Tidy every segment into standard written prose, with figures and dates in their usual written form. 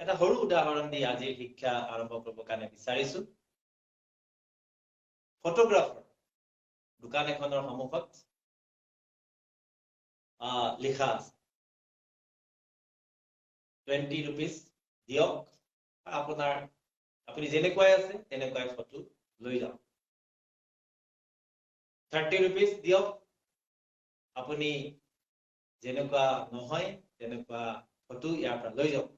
এটা সৰু উদাহৰণ দি আজি শিক্ষা আৰম্ভ কৰিবৰ কাৰণে বিচাৰিছো ফটোগ্ৰাফাৰ দোকান এখনৰ সন্মুখত লিখা আছে 20 rupees দিয়ক আপুনি যেনেকৈ আছে তেনেকৈ ফটো লৈ যাওক 30 rupees দিয়ক আপুনি যেনেকুৱা নহয় তেনেকুৱা ফটো ইয়াৰ পৰা লৈ যাওক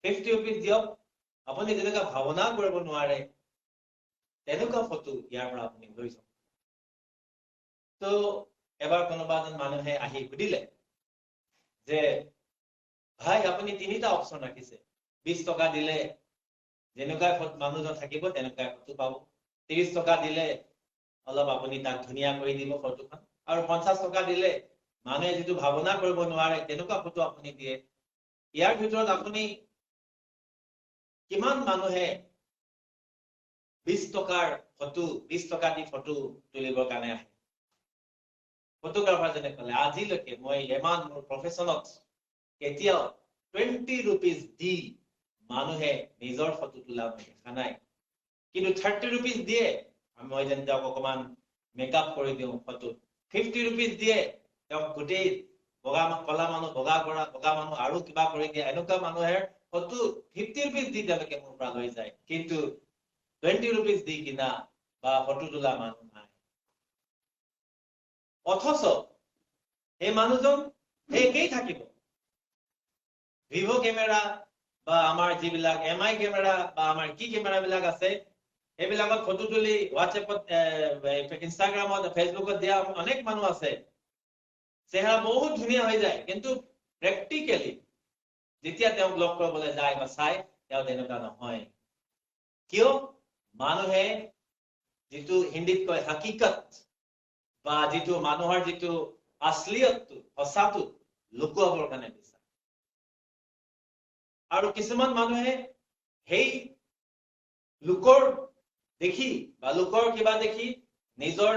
50 rupees দিয়ক আপুনি যেনেকুৱা ভাৱনা কৰিব নোৱাৰে তেনেকুৱা ফটো ইয়াৰ পৰা আপুনি লৈ যাওক তো এবাৰ কোনোবা এজন মানুহে আহি সুধিলে যে ভাই আপুনি তিনিটা অপচন ৰাখিছে 20 টকা দিলে যেনেকুৱা মানুহজন থাকিব তেনেকুৱা ফটো পাব 30 টকা দিলে অলপ আপুনি তাক ধুনীয়া কৰি দিব ফটোখন আৰু 50 টকা দিলে মানুহে যেটো ভাৱনা কৰিব নোৱাৰে তেনেকুৱা ফটো আপুনি দিয়ে ইয়াৰ ভিতৰত আপুনি কিমান মানুহে 20 টকাৰ ফটো 20 টকা দি ফটো তুলিবৰ কাৰণে আহে ফটোগ্ৰাফাৰ জনে ক'লে আজিলৈকে মই এমান মোৰ প্ৰফেশনত কেতিয়াও 20 rupees দি মানুহে নিজৰ ফটো তোলা দেখা নাই কিন্তু 30 rupees দিয়ে মই যেন যাওক অকমান মেকআপ কৰি দিওঁ ফটো 50 rupees দিয়ে তেওঁ গোটেই বগা কলা মানুহ বগা মানুহ আৰু কিবা কৰি দিয়ে এনেকুৱা মানুহে ফটো 50 rupees দি তেওঁলোকে মোৰ পৰা লৈ যায় কিন্তু 20 rupees দি কিনা বা ফটো তোলা মানুহ নাই অথচ এই মানুহজন একেই থাকিব ভিভো ক্যামেৰা বা আমাৰ যিবিলাক এমআই ক্যামেৰা বা আমাৰ কি ক্যামেৰা বিলাক আছে এবিলাকত ফটো তুলি হোৱাটসএপত ইনষ্টাগ্ৰামত ফেসবুকত দিয়া অনেক মানুহ আছে চেহাৰা বহুত ধুনীয়া হৈ যায় কিন্তু প্ৰ্যাকটিক্যালি যেতিয়া তেওঁ ব্লগ কৰিবলৈ যায় বা চাই তেওঁ তেনেকুৱা নহয় কিয় মানুহে যেটো হিন্দীত কয় হাকিকত বা যেটো মানুহৰ যেটো আসলিয়তটো সঁচাটো লুকুৱাবৰ কাৰণে বিচাৰে আৰু কিছুমান মানুহে হেই লুকৰ দেখি বা লুকৰ কিবা দেখি নিজৰ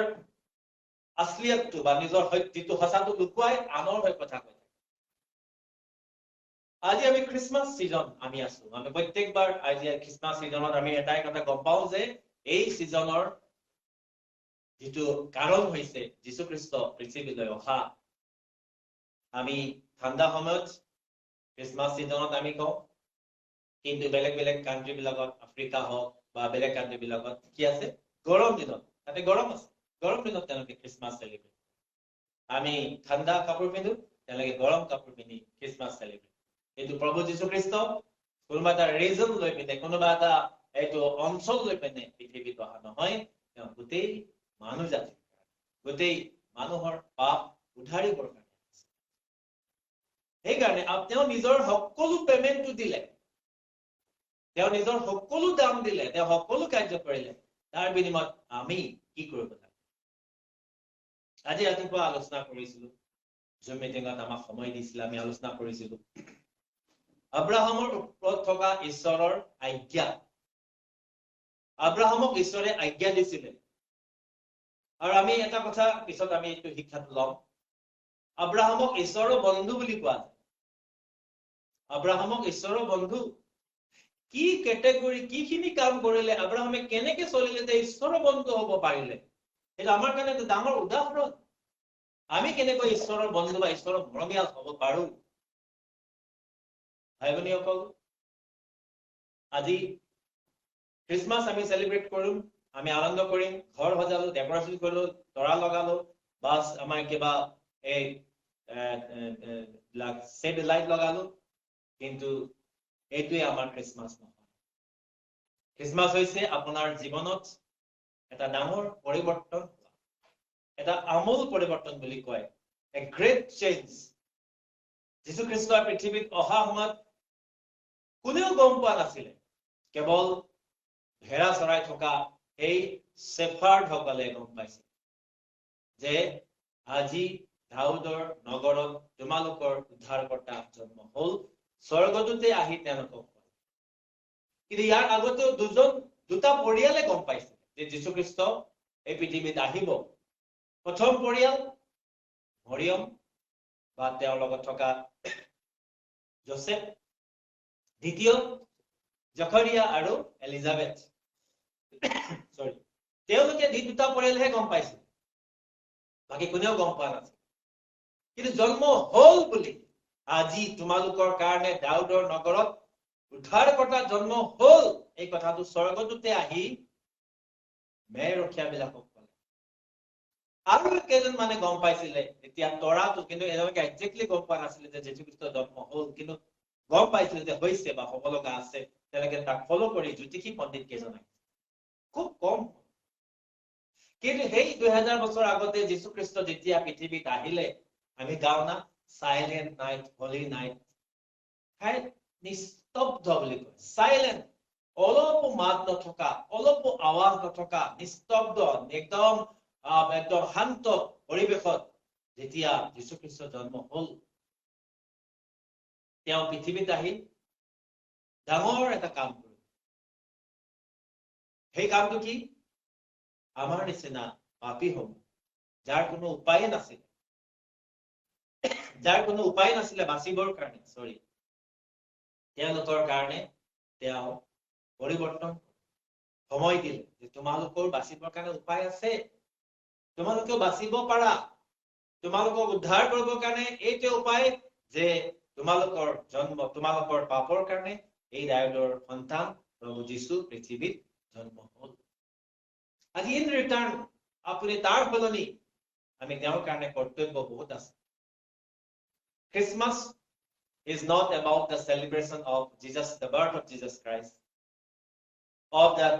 আসলিয়তটো বা নিজৰ সত্যটো সঁচাটো লুকুৱাই আনৰ হৈ কথা কয় আজি আমি খ্ৰীষ্টমাস সিজন আমি আছো আমি প্ৰত্যেকবাৰ আজি খ্ৰীষ্টমাস সিজনত আমি এটাই কথা গম পাওঁ যে এই সিজনৰ যেটো কাৰণ হৈছে যীশু খ্ৰীষ্ট পৃথিৱীলৈ অহা আমি ঠাণ্ডা সময়ত খ্ৰীষ্টমাস সিজনত আমি কওঁ কিন্তু বেলেগ বেলেগ কান্ট্ৰি বিলাকত আফ্ৰিকা হওক বা বেলেগ কান্ট্ৰি বিলাকত কি আছে গৰম দিনত তাতে গৰম আছে গৰম দিনত তেওঁলোকে খ্ৰীষ্টমাস সেলিব্ৰেট আমি ঠাণ্ডা কাপোৰ পিন্ধো তেওঁলোকে গৰম কাপোৰ পিন্ধি খ্ৰীষ্টমাস সেলিব্ৰেট কিন্তু প্ৰভু যীশু খ্ৰীষ্ট কোনোবা এটা ৰিজন লৈ পিনে কোনোবা এটা এইটো অঞ্চল লৈ পিনে পৃথিৱীত অহা নহয় তেওঁ গোটেই মানুহ জাতি গোটেই মানুহৰ পাপ উদ্ধাৰিবৰ কাৰণে সেইকাৰণে তেওঁ নিজৰ সকলো পেমেন্টটো দিলে তেওঁ নিজৰ সকলো দাম দিলে তেওঁ সকলো কাৰ্য কৰিলে তাৰ বিনিময়ত আমি কি কৰিব লাগে আজি ৰাতিপুৱা আলোচনা কৰিছিলো জুম মিটিঙত আমাক সময় দিছিল আমি আলোচনা কৰিছিলো আব্ৰাহামৰ ওপৰত থকা ঈশ্বৰৰ আজ্ঞা আব্ৰাহামক ঈশ্বৰে আজ্ঞা দিছিলে আৰু আমি এটা কথা পিছত আমি এইটো শিক্ষাত লম আব্ৰাহামক ঈশ্বৰৰ বন্ধু বুলি কোৱা যায় আব্ৰাহামক ঈশ্বৰৰ বন্ধু কি ক্যাটেগৰী কিখিনি কাম কৰিলে আব্ৰাহামে কেনেকৈ চলিলে যে ঈশ্বৰৰ বন্ধু হ'ব পাৰিলে এটা আমাৰ কাৰণে এটা ডাঙৰ উদাহৰণ আমি কেনেকৈ ঈশ্বৰৰ বন্ধু বা ঈশ্বৰৰ মৰমীয়াল হ'ব পাৰো ভাই ভনীসকল আজি খ্ৰীষ্টমাস আমি সেলিব্ৰেট কৰিম আমি আনন্দ কৰিম ঘৰ সজালো ডেকোৰেশন কৰিলো তৰা লগালো বাস আমাৰ কিবা এই সেট লাইট লগালো কিন্তু এইটোৱে আমাৰ খ্ৰীষ্টমাস নহয় খ্ৰীষ্টমাস হৈছে আপোনাৰ জীৱনত এটা ডাঙৰ পৰিৱৰ্তন এটা আমূল পৰিৱৰ্তন বুলি কয় a great change যীশু খ্ৰীষ্ট পৃথিৱীত অহা সময়ত কোনেও গম পোৱা নাছিলে কেৱল ভেড়া চৰাই থকা এই শেফাৰ্ডসকলে গম পাইছে যে আজি দাউদৰ নগৰত তোমালোকৰ উদ্ধাৰকৰ্তা জন্ম হ'ল স্বৰ্গদূতে আহি তেওঁলোকক কিন্তু ইয়াৰ আগতেও দুটা পৰিয়ালে গম পাইছে যে যীশু খ্ৰীষ্ট এই পৃথিৱীত আহিব প্ৰথম পৰিয়াল মৰিয়ম বা তেওঁৰ লগত থকা যোসেফ দ্বিতীয় জখৰিয়া আৰু এলিজাবেথ সৰি তেওঁলোকে দুটা পৰিয়ালহে গম পাইছিল বাকি কোনেও গম পোৱা নাছিল কিন্তু জন্ম হল বুলি আজি তোমালোকৰ কাৰণে দাউদৰ নগৰত উদ্ধাৰকৰ্তা জন্ম হল এই কথাটো স্বৰ্গদূতে আহি মেৰ ৰখীয়াবিলাকক ক'লে আৰু কেইজন মানে গম পাইছিলে এতিয়া তৰাটো কিন্তু এজনকে একজেক্টলি গম পোৱা নাছিলে যে যীশু খ্ৰীষ্ট জন্ম হল কিন্তু গম পাইছিলে যে হৈছে বা হ'ব লগা আছে তেওঁলোকে তাক ফলো কৰি জ্যোতিষী পণ্ডিত কেইজন খুব কম কিন্তু সেই 2000 বছৰ আগতে যীশু খ্ৰীষ্ট যেতিয়া পৃথিৱীত আহিলে আমি গাও না সাইলেন্ট নাইট হলি নাইট হাই নিস্তব্ধ বুলি কয় সাইলেন্ট অলপ মাত নথকা অলপ আৱাজ নথকা নিস্তব্ধ একদম একদম শান্ত পৰিবেশত যেতিয়া যীশু খ্ৰীষ্ট জন্ম হল তেওঁ পৃথিৱীত আহি ডাঙৰ এটা কাম কৰিলে সেই কামটো কি আমাৰ নিচিনা পাপী হম যাৰ কোনো উপায় নাছিলে বাচিবৰ কাৰণে সৰি তেওঁলোকৰ কাৰণে তেওঁ পৰিৱৰ্তন সময় দিলে যে তোমালোকৰ বাচিবৰ কাৰণে উপায় আছে তোমালোকে বাচিব পাৰা তোমালোকক উদ্ধাৰ কৰিবৰ কাৰণে এইটো উপায় যে তোমালোকৰ জন্ম তোমালোকৰ পাপৰ কাৰণে এই দাউদৰ সন্তান প্ৰভু যীশু পৃথিৱীত জন্ম হল আজি ইন ৰিটাৰ্ণ আপুনি তাৰ সলনি আমি তেওঁৰ কাৰণে কৰ্তব্য বহুত আছে Christmas is not about the celebration of Jesus, the birth of Jesus Christ, of that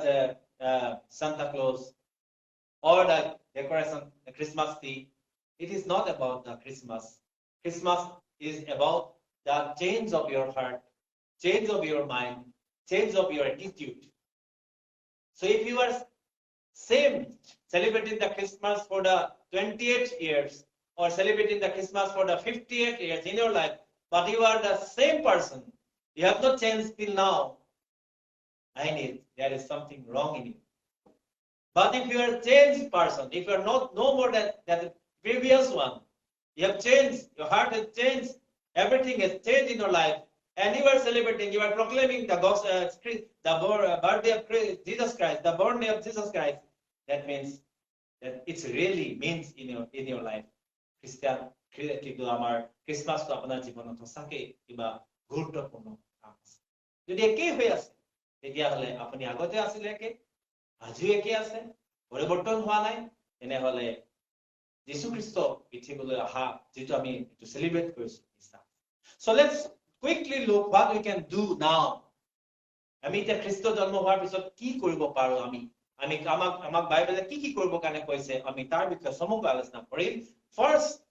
Santa Claus, or the decoration, the Christmas tree. It is not about the Christmas. Christmas is about the change of your heart, change of your mind, change of your attitude. So if you are celebrating the Christmas for the 28 years, or celebrating the Christmas for the 58 years in your life, but you are the same person, you have not changed till now, I need, there is something wrong in you. But if you are a changed person, if you are no more than the previous one, you have changed, your heart has changed, everything has changed in your life, and you are celebrating, you are proclaiming the gospel, the birthday of Jesus Christ, the born day of Jesus Christ, that means that it really means in your life. Christian কিন্তু আমাৰ খ্ৰীষ্টমাছটো আপোনাৰ জীৱনত সঁচাকে কিবা গুৰুত্বপূৰ্ণ কাম আছে যদি একেই হৈ আছে তেতিয়াহ'লে আপুনি আগতে আছিলে একে আজিও একে আছে পৰিৱৰ্তন হোৱা নাই তেনেহ'লে যীশু খ্ৰীষ্ট পৃথিৱীলৈ অহা যিটো আমি এইটো চেলিব্ৰেট কৰিছো so let's quickly look what we can do now আমি এতিয়া খ্ৰীষ্ট জন্ম হোৱাৰ পিছত কি কৰিব পাৰো আমি আমাক বাইবেলে কি কৰিব কাৰণে কৈছে আমি তাৰ বিষয়ে সমগ্ৰ আলোচনা কৰিম First,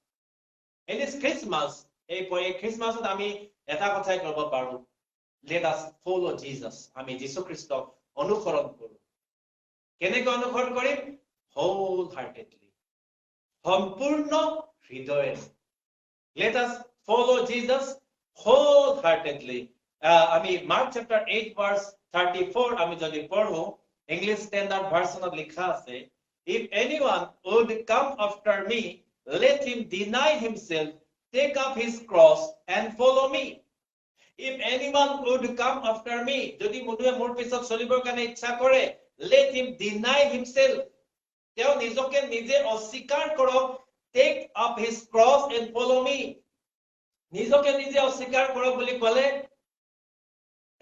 in this Christmas, Christmas আমি এটা কথাই কৰিব পাৰো let us follow Jesus আমি যীশু খ্ৰীষ্টক অনুসৰণ কৰো কেনেকৈ অনুসৰণ কৰিম wholeheartedly সম্পূৰ্ণ হৃদয়েৰে let us follow Jesus wholeheartedly আমি Mark chapter 8 verse 34 আমি যদি পঢ়ো English Standard Version লিখা আছে if anyone would come after me let him deny himself, take up his cross and follow me. If anyone would come after me, যদি মনুৱে মোৰ পিছত চলিবৰ কাৰণে ইচ্ছা কৰে, let him deny himself. তেওঁ নিজকে নিজে অস্বীকাৰ কৰক, take up his cross and follow me. নিজকে নিজে অস্বীকাৰ কৰক বুলি ক'লে,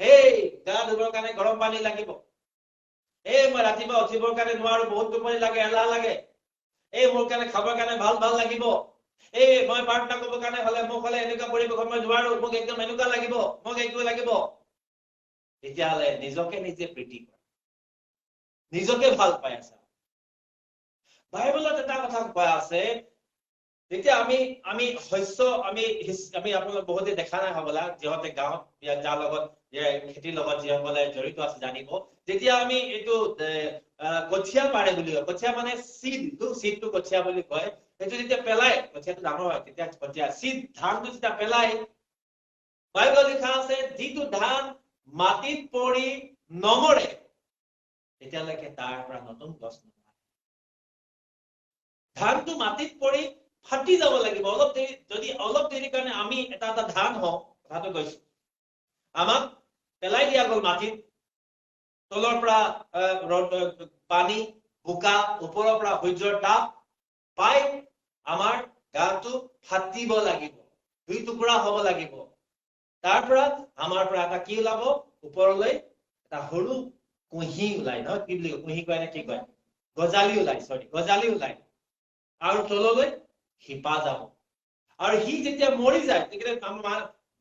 hey, গা ধুবৰ কাৰণে গৰম পানী লাগিব। এই মই ৰাতিপুৱা উঠিবৰ কাৰণে নোৱাৰো, বহুত টোপনি লাগে, এলাহ লাগে। এই মোৰ কাৰণে খাবৰ কাৰণে ভাল লাগিব এই মই প্ৰাৰ্থনা কৰিবৰ কাৰণে হলে মোক হলে এনেকুৱা পৰিৱেশত মই নোৱাৰো মোক একদম এনেকুৱা লাগিব মোক একদম লাগিব তেতিয়াহ'লে নিজকে নিজে প্ৰীতি কৰা নিজকে ভাল পাই আছা বাইবেলত এটা কথা কোৱা আছে যেতিয়া আমি শস্য আমি আপোনালোক বহুতে দেখা নাই হবলা যিহতে গাঁৱত যাৰ লগত খেতিৰ লগত যিসকলে জড়িত আছে জানিব যেতিয়া আমি এইটো কঠিয়া পাৰে বুলি কঠিয়া মানে সিডটো কঠিয়া বুলি কয় সেইটো যেতিয়া পেলাই কঠিয়াটো ডাঙৰ হয় তেতিয়া কঠিয়া সিড ধানটো যেতিয়া পেলাই বাইবেলত লিখা আছে যিটো ধান মাটিত পৰি নমৰে তেতিয়ালৈকে তাৰ পৰা নতুন গছ নহয় ধানটো মাটিত পৰি ফাটি যাব লাগিব অলপ দেৰি যদি অলপ দেৰি কাৰণে আমি এটা ধান হওঁ কথাটো কৈছো আমাক পেলাই দিয়া গ'ল মাটিত তলৰ পৰা পানী বোকা ওপৰৰ পৰা সূৰ্যৰ তাপ পাই আমাৰ গাটো ফাটিব লাগিব দুই টুকুৰা হ'ব লাগিব তাৰ পৰা আমাৰ পৰা এটা কি ওলাব ওপৰলৈ এটা সৰু কুঁহি ওলাই ন কি বুলি কুঁহি কয় নে কি কয় গজালি ওলাই গজালি ওলাই আৰু তললৈ শিপা যাব আৰু হি যেতিয়া মৰি যায় তেতিয়া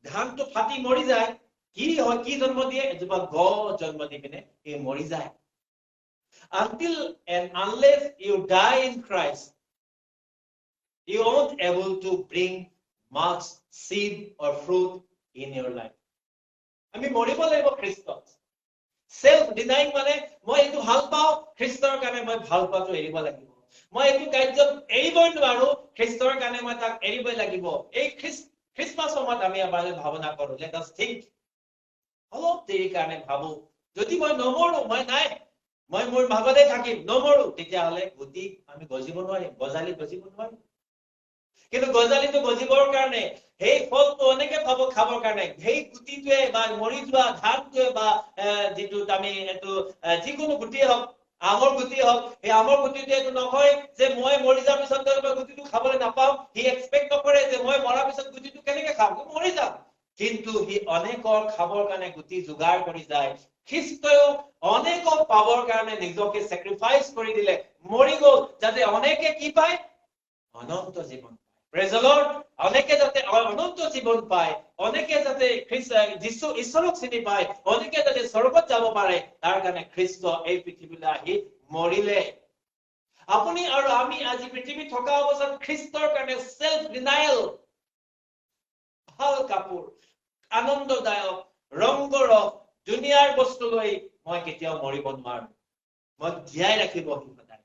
ধানটো ফাটি মৰি যায় কি হয় কি জন্ম দিয়ে এজোপা গছ জন্ম দি পিনে এই মৰি যায় until and unless you die in Christ you aren't able to bring much seed or fruit in your life আমি মৰিব লাগিব খ্ৰীষ্টত self denying মানে মই এইটো ভাল পাওঁ খ্ৰীষ্টৰ কাৰণে মই ভাল পোৱাটো এৰিব লাগিব মই এইটো কাৰ্য এৰিবই নোৱাৰো খ্ৰীষ্টৰ কাৰণে মই তাক এৰিবই লাগিব এই খ্ৰীষ্টমাছ সময়ত আমি আমাৰ ভাৱনা কৰো let us think অলপ দেৰি কাৰণে ভাবো যদি মই নমৰো মই নাই মই মোৰ ভাগতে থাকিম নমৰো তেতিয়াহলে গুটি আমি গজিব নোৱাৰিম গজালি গজিব নোৱাৰিম কিন্তু গজালিটো গজিবৰ কাৰণে সেই ফলটো অনেকে পাব খাবৰ কাৰণে সেই গুটিটোৱে বা মৰি যোৱা ধানটোৱে বা যিটো আমি এইটো যিকোনো গুটি হওক আমৰ গুটি হওক এই আমৰ গুটিটোৱে এইটো নকয় যে মই মৰি যোৱাৰ পিছত গুটিটো খাবলৈ নাপাওঁ সি এক্সপেক্ট নকৰে যে মই মৰাৰ পিছত গুটিটো কেনেকে খাম মৰি যাম কিন্তু সি অনেকৰ খাবৰ কাৰণে গুটি যোগাৰ কৰি যায় খ্ৰীষ্টও অনেকক পাবৰ কাৰণে নিজকে স্যাক্ৰিফাইস কৰি দিলে মৰি গ'ল যাতে অনেকে কি পায় অনন্ত জীৱন Praise the Lord. অনেকে যাতে অনন্ত জীবন পায় অনেকে যাতে যীশু ঈশ্বৰক চিনি পায় অনেকে যাতে স্বৰ্গত যাব পাৰে তাৰ কাৰণে খ্ৰীষ্ট এই পৃথিৱীলৈ আহি মৰিলে আপুনি আৰু আমি আজি পৃথিৱীত থকা অৱস্থাত খ্ৰীষ্টৰ কাৰণে সেলফ ডিনায়াল ভাল কাপোৰ আনন্দদায়ক ৰংগৰক দুনিয়াৰ বস্তু লৈ মই কেতিয়াও মৰিব নোৱাৰো মই জীয়াই ৰাখিব সদায়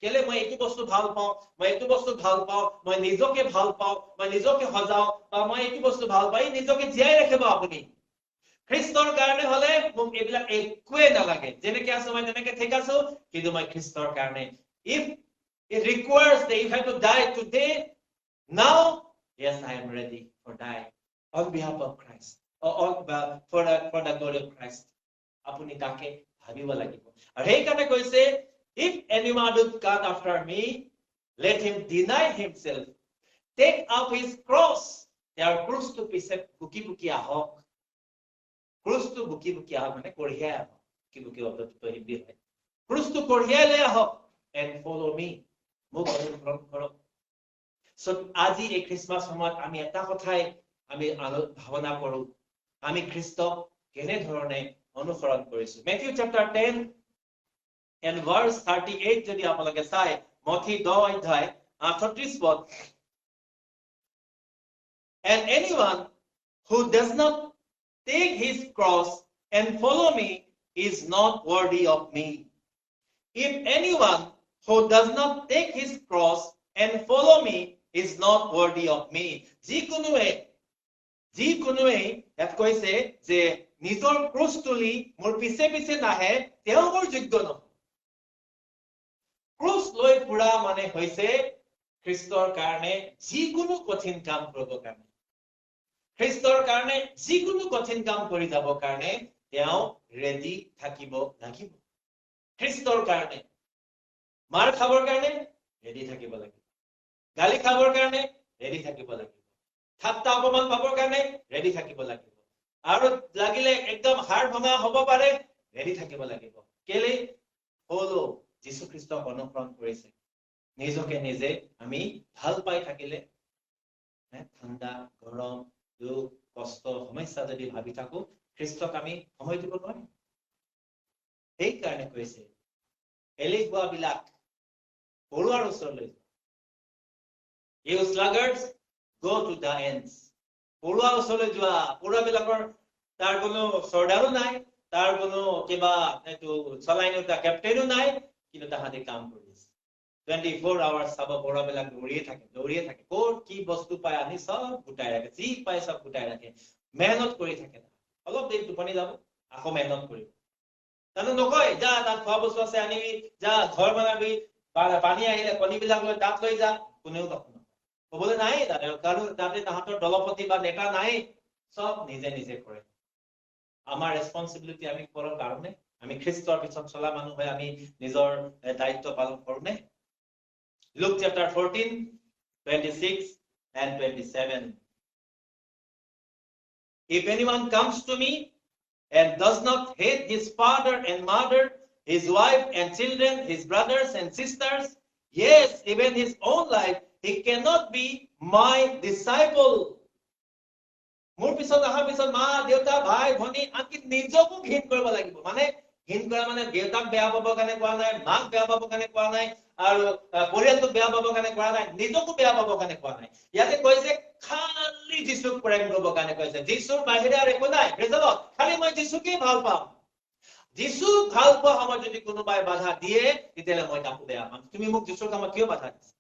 কেলে মই এইটো বস্তু ভাল পাওঁ মই এইটো বস্তু ভাল পাওঁ মই নিজকে ভাল পাওঁ মই নিজকে সজাও বা মই এইটো বস্তু ভাল পাই নিজকে জীয়াই ৰাখিব আপুনি খ্ৰীষ্টৰ কাৰণে হলে মোক এইবিলাক একোৱে নালাগে যেনেকে আছো মই তেনেকে ঠিক আছো কিন্তু মই খ্ৰীষ্টৰ কাৰণে if it requires that you have to die today now yes I am ready for die on behalf of Christ or for the glory of Christ আপুনি তাকে ভাবিব লাগিব আৰু সেই কাৰণে কৈছে if anyone would come after me let him deny himself take up his cross their cross to piece buki buki ahok cross to buki buki ahok mane korhiya ahok buki buki obrat to hindi hai cross to korhiya le ahok and follow me move on from so আজি এই Christmas সময়ত আমি এটা কথাই আমি ভাৱনা কৰো আমি খ্ৰীষ্টক কেনে ধৰণে অনুসৰণ কৰিছো Matthew chapter 10 and verse 38 যদি আপোনালোকে চাই মথি 10 অধ্যায় 38 পদ and anyone who does not take his cross and follow me is not worthy of me if anyone who does not take his cross and follow me is not worthy of me যিকোনোৱে ইয়াত কৈছে যে নিজৰ ক্ৰুচ তুলি মোৰ পিছে পিছে নাহে তেওঁ মোৰ যোগ্য নহয় ক্ৰুচ লৈ পুৰা মানে হৈছে খ্ৰীষ্টৰ কাৰণে যিকোনো কঠিন কাম কৰিবৰ কাৰণে খ্ৰীষ্টৰ কাৰণে যিকোনো কঠিন কাম কৰি যাবৰ কাৰণে তেওঁ ৰেডি থাকিব লাগিব খ্ৰীষ্টৰ কাৰণে মাৰ খাবৰ কাৰণে ৰেডি থাকিব লাগিব গালি খাবৰ কাৰণে ৰেডি থাকিব লাগিব ঠাট্টা অপমান পাবৰ কাৰণে ৰেডি থাকিব লাগিব আৰু লাগিলে একদম হাড় ভঙা হ'ব পাৰে ৰেডি থাকিব লাগিব কেলে হলো যীশু খ্ৰীষ্টক অনুসৰণ কৰিছে নিজকে নিজে আমি ভাল পাই থাকিলে ঠাণ্ডা গৰম দুখ কষ্ট সমস্যা যদি ভাবি থাকো খ্ৰীষ্টক আমি সময় দিব নোৱাৰিম এই কাৰণে কৈছে এলেহুৱা বিলাক পৰুৱাৰ ওচৰলৈ you sluggards go to the ends পৰুৱা ওচৰলৈ যোৱা পৰুৱা বিলাকৰ তাৰ কোনো সৰ্দাৰো নাই তাৰ কোনো কিবা এইটো চলাইনো এটা কেপ্টেইনো নাই কিন্তু তাহাঁতে কাম কৰি আছে 24 hours চাব পৰুৱা বিলাক দৌৰিয়ে থাকে ক'ত কি বস্তু পায় আনি সব গোটাই ৰাখে যি পায় সব গোটাই ৰাখে মেহনত কৰি থাকে অলপ দেৰি টোপনি যাব আকৌ মেহনত কৰিব তাতে নকয় যা তাত খোৱা বস্তু আছে আনিবি যা ঘৰ বনাবি পানী আহিলে কণীবিলাক লৈ তাত লৈ যা কোনেও নকয় ক'বলৈ নাই তাতে কাৰণ তাতে তাহাঁতৰ দলপতি বা নেতা নাই সব নিজে নিজে কৰে আমাৰ ৰেসপন্সিবিলিটি আমি কৰাৰ কাৰণে আমি খ্ৰীষ্টৰ পিছত চলা মানুহ হৈ আমি নিজৰ দায়িত্ব পালন কৰোনে Luke chapter 14 26 and 27 If anyone comes to me and does not hate his father and mother his wife and children his brothers and sisters yes even his own life he cannot be my disciple মোৰ পিছত আহা পিছত মা দেউতা ভাই ভনী আনকি নিজকো ঘিন কৰিব লাগিব মানে ঘিন কৰা মানে দেউতাক বেয়া পাব কাৰণে কোৱা নাই মাক বেয়া পাব কাৰণে কোৱা নাই আৰু পৰিয়ালটোক বেয়া পাব কাৰণে কোৱা নাই নিজকো বেয়া পাব কাৰণে কোৱা নাই ইয়াতে কৈছে খালি যিশুক প্ৰেম কৰিব কাৰণে কৈছে যিশুৰ বাহিৰে আৰু একো নাই প্ৰেজলত খালি মই যিশুকে ভাল পাম যিশু ভাল পোৱা সময়ত যদি কোনোবাই বাধা দিয়ে তেতিয়ালে মই তাকো বেয়া পাম তুমি মোক যিশুৰ কামত কিয় বাধা দিছা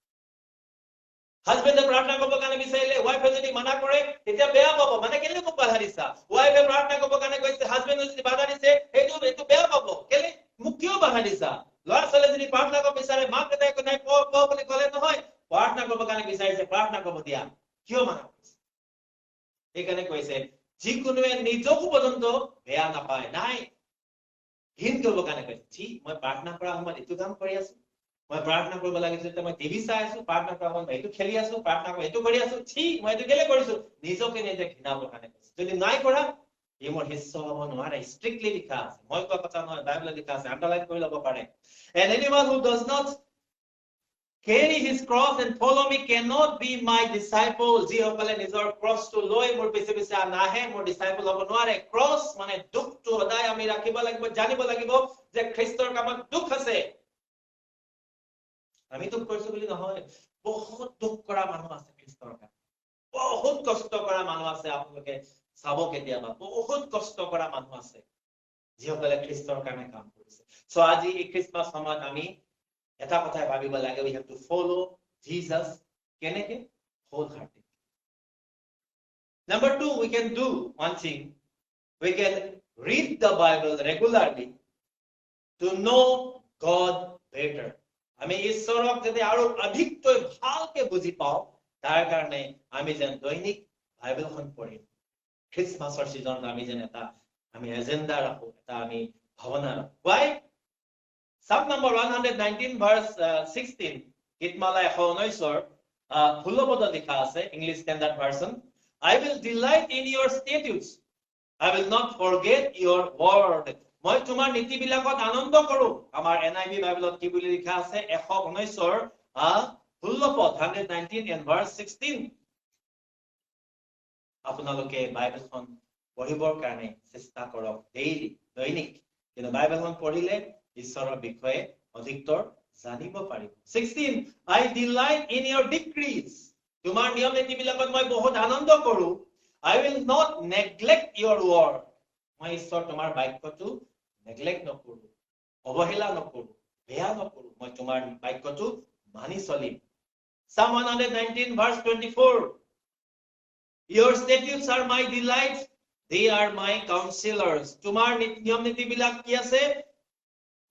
Husband प्रार्थना करबो কাৰণে বিচাৰিলে ওয়াইফে যদি মানা কৰে তেতিয়া বেয়া পাব মানে কেলে মোক বাধা দিছা ওয়াইফে প্ৰাৰ্থনা কৰব কাৰণে কৈছে হাজবেন্ড যদি বাধা দিছে এইটো বেয়া পাব কেলে মোক কিয় বাধা দিছা ল'ৰা ছোৱালী যদি প্ৰাৰ্থনা কৰিব বিচাৰে মাক দেউতাই কৈ নাই প বুলি ক'লে নহয় প্ৰাৰ্থনা কৰব কাৰণে বিচাৰিছে প্ৰাৰ্থনা কৰব দিয়া কিয় মানা কৰিছে এইকাৰণে কৈছে যিকোনোৱে নিজকো পৰ্যন্ত বেয়া নাপায় নাই ঘিন কৰিব কাৰণে কৈছে ঠিক মই প্ৰাৰ্থনা কৰা সময়ত এইটো কাম কৰি আছো মই প্ৰাৰ্থনা কৰিব লাগিছিল যে মই টিভি চাই আছো প্ৰাৰ্থনা কৰা সময়ত এইটো খেলি আছো প্ৰাৰ্থনা কৰি এইটো কৰি আছো ঠিক মই এইটো কেলে কৰিছো নিজকে নিজে ঘৃণাবৰ কাৰণে কৈছে যদি নাই কৰা ই মোৰ হিস্ස হ'ব নোৱাৰে ষ্ট্ৰিক্টলি লিখা আছে মই কোৱা কথা নহয় বাইবেলত লিখা আছে আন্ডাৰলাইন কৰি ল'ব পাৰে and anyone who does not carry his cross and follow me cannot be my disciple যিসকলে নিজৰ ক্ৰছটো লৈ মোৰ পিছে পিছে নাহে মোৰ ডিসাইপল হ'ব নোৱাৰে ক্ৰছ মানে দুখটো সদায় আমি ৰাখিব লাগিব জানিব লাগিব যে খ্ৰীষ্টৰ কামত দুখ আছে আমি দুখ কৰিছো বুলি নহয় বহুত দুখ কৰা মানুহ আছে খ্ৰীষ্টৰ কাৰণে বহুত কষ্ট কৰা মানুহ আছে আপোনালোকে চাব কেতিয়াবা বহুত কষ্ট কৰা মানুহ আছে যিসকলে খ্ৰীষ্টৰ কাৰণে কাম কৰিছে সো আজি এই খ্ৰীষ্টমাছ সময়ত আমি এটা কথাই ভাবিব লাগে we have to follow Jesus কেনেকে wholeheartedly number 2 we can do one thing we can read the Bible regularly to know God better আমি ঈশ্বৰক যদি আৰু অধিককৈ ভালকে বুজি পাওঁ তাৰ কাৰণে আমি যেন দৈনিক বাইবেলখন পঢ়িম খ্ৰীষ্টমাছৰ সিজনত আমি যেন এটা আমি এজেন্ডা ৰাখো এটা আমি ভাৱনা ৰাখো why Psalm number 119 verse 16 গীতমালা 119ৰ 16 পদত লিখা আছে English Standard Version I will delight in your statutes I will not forget your word মই তোমাৰ নীতিবিলাকত আনন্দ কৰো আমাৰ NIV বাইবেলত কি বুলি লিখা আছে 119ৰ 16 পদ 119 and verse 16 আপোনালোকে বাইবেলখন পঢ়িবৰ কাৰণে চেষ্টা কৰক ডেইলি দৈনিক কিন্তু বাইবেলখন পঢ়িলে ঈশ্বৰৰ বিষয়ে অধিকতৰ জানিব পাৰিব 16 I delight in your decrees তোমাৰ নিয়ম নীতিবিলাকত মই বহুত আনন্দ কৰো I will not neglect your word মই ঈশ্বৰ তোমাৰ বাক্যটো neglect নকৰো অবহেলা নকৰো বেয়া নকৰো মই তোমাৰ বাক্যটো মানি চলিম Psalm 119 verse 24 Your statutes are my delight they are my counselors তোমাৰ নিয়ম নীতিবিলাক কি আছে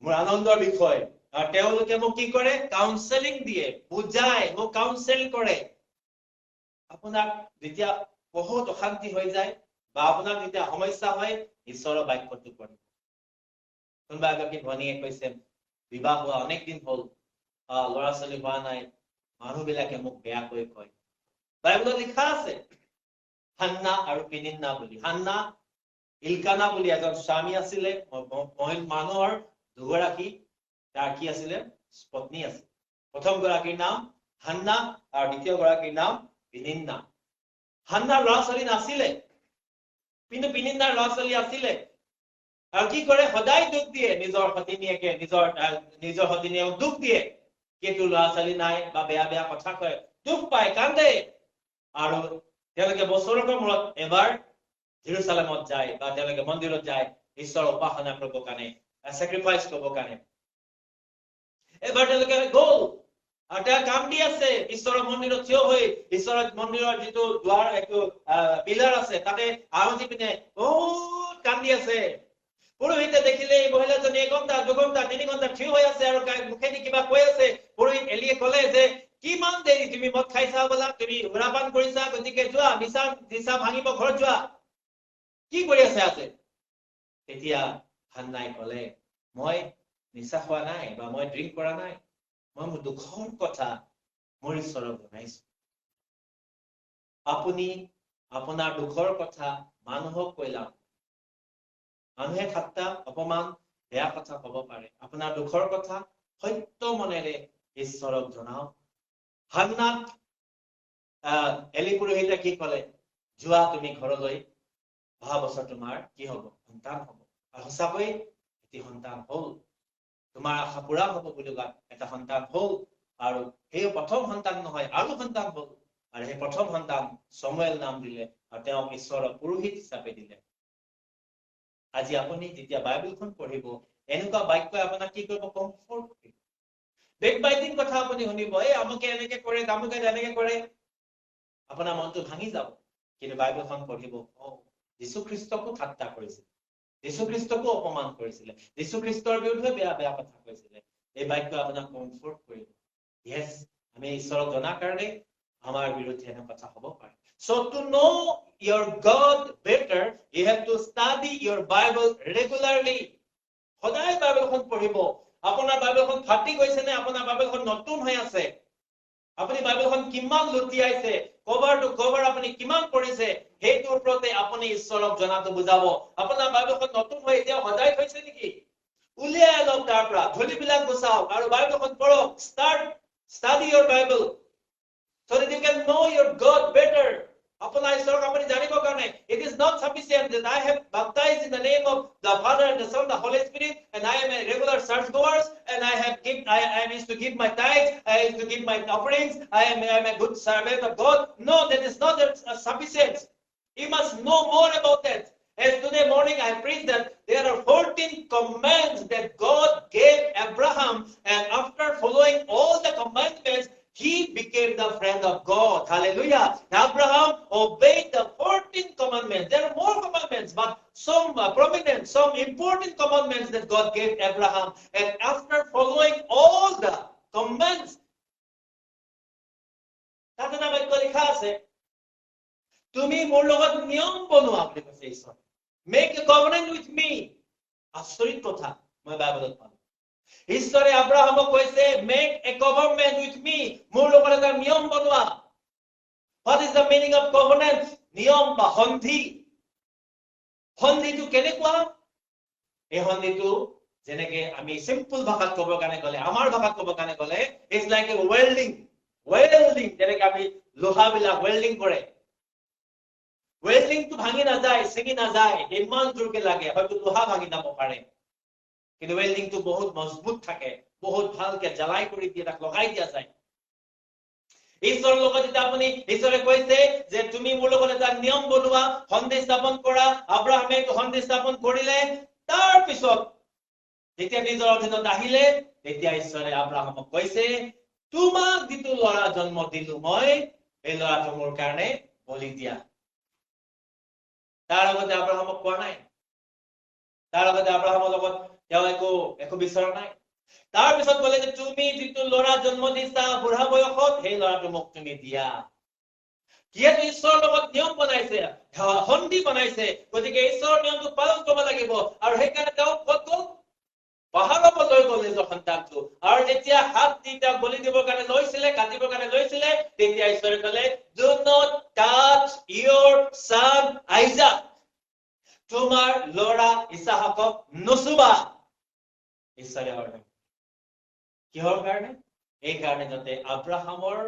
মোৰ আনন্দৰ বিষয় আৰু তেওঁলোকে মোক কি কৰে কাউন্সেলিং দিয়ে বুজায় মোক কাউন্সেল কৰে আপোনাক যেতিয়া বহুত অশান্তি হৈ যায় বা আপোনাক যেতিয়া সমস্যা হয় ঈশ্বৰৰ বাক্যটো পঢ়িব কোনবা এগৰাকী ভনীয়ে কৈছে বিবাহ হোৱা অনেক দিন হ'ল ল'ৰা ছোৱালী হোৱা নাই মানুহবিলাকে মোক বেয়াকৈ কয় বাইবেলত লিখা আছে হান্না আৰু পেনিন্না বুলি হান্না ইলকানা বুলি এজন স্বামী আছিলে মানুহৰ দুগৰাকী তাৰ কি আছিলে পত্নী আছিল প্ৰথম গৰাকীৰ নাম হান্না আৰু দ্বিতীয় গৰাকীৰ নাম পেনিন্না হান্নাৰ ল'ৰা ছোৱালী নাছিলে কিন্তু পেনিন্নাৰ ল'ৰা ছোৱালী আছিলে আৰু কি কৰে সদায় দুখ দিয়ে নিজৰ সতিনীয়েকে নিজৰ সতিনীয়েক দুখ দিয়ে কিন্তু ল'ৰা ছোৱালী নাই বা বেয়া বেয়া কথা কয় দুখ পায় কান্দে আৰু তেওঁলোকে বছৰকৰ মূৰত এবাৰ জেৰুজালেমত যায় বা তেওঁলোকে মন্দিৰত যায় ঈশ্বৰৰ উপাসনা কৰিবৰ কাৰণে sacrifice কৰিবৰ কাৰণে এবাৰ তেওঁলোকে গ'ল আৰু তেওঁ কান্দি আছে ঈশ্বৰৰ মন্দিৰত থিয় হৈ ঈশ্বৰৰ মন্দিৰৰ যিটো দুৱাৰ একো পিলাৰ আছে তাতে আৰতি পিনে বহুত কান্দি আছে পুৰোহিতে দেখিলে এই মহিলাজনী 1 ঘণ্টা 2 ঘণ্টা 3 ঘণ্টা থিয় হৈ আছে আৰু মুখেদি কিবা কৈ আছে পুৰোহিত এলিয়ে ক'লে যে কিমান দেৰি তুমি মদ খাইছা বলা তুমি সুৰাপান কৰিছা গতিকে যোৱা নিচা ভাঙিব ঘৰত যোৱা কি কৰি আছে তেতিয়া হান্নাই ক'লে মই নিচা খোৱা নাই বা মই ড্ৰিংক কৰা নাই মই মোৰ দুখৰ কথা মোৰ ঈশ্বৰক জনাইছো আপুনি আপোনাৰ দুখৰ কথা মানুহক কৈলা মানুহে ঠাট্টা অপমান বেয়া কথা ক'ব পাৰে আপোনাৰ দুখৰ কথা সত্য মনেৰে ঈশ্বৰক জনাওক হান্নাক এলি পুৰোহিতে কি ক'লে যোৱা তুমি ঘৰলৈ অহা বছৰ তোমাৰ কি হ'ব সন্তান হ'ব আৰু সঁচাকৈ এটি সন্তান হ'ল তোমাৰ আশা পুৰা হ'ব বুলি এটা সন্তান হ'ল আৰু সেই প্ৰথম সন্তান নহয় আৰু সন্তান হ'ল আৰু সেই প্ৰথম সন্তান সমুৱেল নাম দিলে আৰু তেওঁক ঈশ্বৰৰ পুৰোহিত হিচাপে দিলে আজি আপুনি যেতিয়া বাইবেলখন পঢ়িব এনেকুৱা বাক্য আপোনাক কি কৰিব কমফৰ্ট কৰিব বেক বাইটিং কথা আপুনি শুনিব এই আমুকে এনেকে কৰে তামুকে এনেকে কৰে আপোনাৰ মনটো ভাঙি যাব কিন্তু বাইবেলখন পঢ়িব যীশু খ্ৰীষ্টকো ঠাট্টা কৰিছিল যীশু খ্ৰীষ্টকো অপমান কৰিছিল যীশু খ্ৰীষ্টৰ বিৰুদ্ধে বেয়া বেয়া কথা কৈছিল এই বাক্য আপোনাক কমফৰ্ট কৰিব yes আমি ঈশ্বৰক জনাৰ কাৰণে আমাৰ বিৰুদ্ধে এনে কথা হ'ব পাৰে so to know your God better you have to study your Bible regularly সদায় বাইবেলখন পঢ়িব আপোনাৰ বাইবেলখন ফাটি গৈছে নে আপোনাৰ বাইবেলখন নতুন হৈ আছে আপুনি বাইবেলখন কিমান লুটিয়াইছে কভাৰ টু কভাৰ আপুনি কিমান পঢ়িছে হেইটোৰ ওপৰতে আপুনি ঈশ্বৰক জনাটো বুজাব আপোনাৰ বাইবেলখন নতুন হৈ এতিয়া সদায় হৈছে নেকি উলিয়াই লওক তাৰ পৰা ধলিবিলাক গুচাওক আৰু বাইবেলখন পঢ়ক study your Bible so that you can know your God better আপোনাৰ ঈশ্বৰক আপুনি জানিব কাৰণে it is not sufficient that I have baptized in the name of the Father and the Son and the Holy Spirit and I am a regular churchgoer and I used to give my tithe I used to give my offerings I am a good servant of God no that is not sufficient you must know more about that as today morning I preached that there are 14 commands that God gave Abraham and after following all the commandments he became the friend of God. Hallelujah. Abraham obeyed the 14 commandments. There are more commandments, but some prominent, some important commandments that God gave Abraham. And after following all the commands, make a covenant with me. আচৰিত কথা মই বাইবেলত পালো ঈশ্বৰে আব্ৰাহামক কৈছে make a covenant with me মোৰ লগত এটা নিয়ম বনোৱা what is the meaning of covenant নিয়ম বা সন্ধি সন্ধিটো কেনেকুৱা এই সন্ধিটো যেনেকে আমি সিম্পল ভাষাত ক'ব কাৰণে গলে আমাৰ ভাষাত ক'ব কাৰণে গলে it's like a welding যেনেকে আমি লোহাবিলাক welding কৰে welding টো ভাঙি নাযায় ছিঙি নাযায় ইমান জোৰকে লাগে হয়তো লোহা ভাঙি যাব পাৰে কিন্তু welding টো বহুত মজবুত থাকে বহুত ভালকে জ্বালাই কৰি দিয়ে তাক লগাই দিয়া যায় ঈশ্বৰৰ লগত যেতিয়া আপুনি ঈশ্বৰে কৈছে যে তুমি মোৰ লগত এটা নিয়ম বনোৱা সন্ধি স্থাপন কৰা আব্ৰাহামে সন্ধি স্থাপন কৰিলে তাৰ পিছত যেতিয়া নিজৰ অধীনত আহিলে তেতিয়া ঈশ্বৰে আব্ৰাহামক কৈছে তোমাক যিটো ল'ৰা জন্ম দিলো মই এই ল'ৰাটো মোৰ কাৰণে বলি দিয়া তাৰ আগতে আব্ৰাহামক কোৱা নাই তাৰ আগতে আব্ৰাহামৰ লগত তেওঁ একো বিচৰা নাই তাৰ পিছত ক'লে যে তুমি যিটো ল'ৰা জন্ম দিছা বুঢ়া বয়সত সেই ল'ৰাটো মোক তুমি দিয়া কিয়নো ঈশ্বৰৰ লগত নিয়ম বনাইছে সন্ধি বনাইছে গতিকে ঈশ্বৰৰ নিয়মটো পালন কৰিব লাগিব আৰু সেইকাৰণে তেওঁ ক'ত গ'ল পাহাৰৰ পৰা লৈ গ'ল নিজৰ সন্তানটো আৰু যেতিয়া হাত দি তেওঁক বলি দিবৰ কাৰণে লৈছিলে কাটিবৰ কাৰণে লৈছিলে তেতিয়া ঈশ্বৰে ক'লে do not touch your son Isaac তোমাৰ ল'ৰা ইছাহাকক নুচুবা ঈশ্বৰে কিহৰ কাৰণে এই কাৰণে যাতে আব্ৰাহামৰ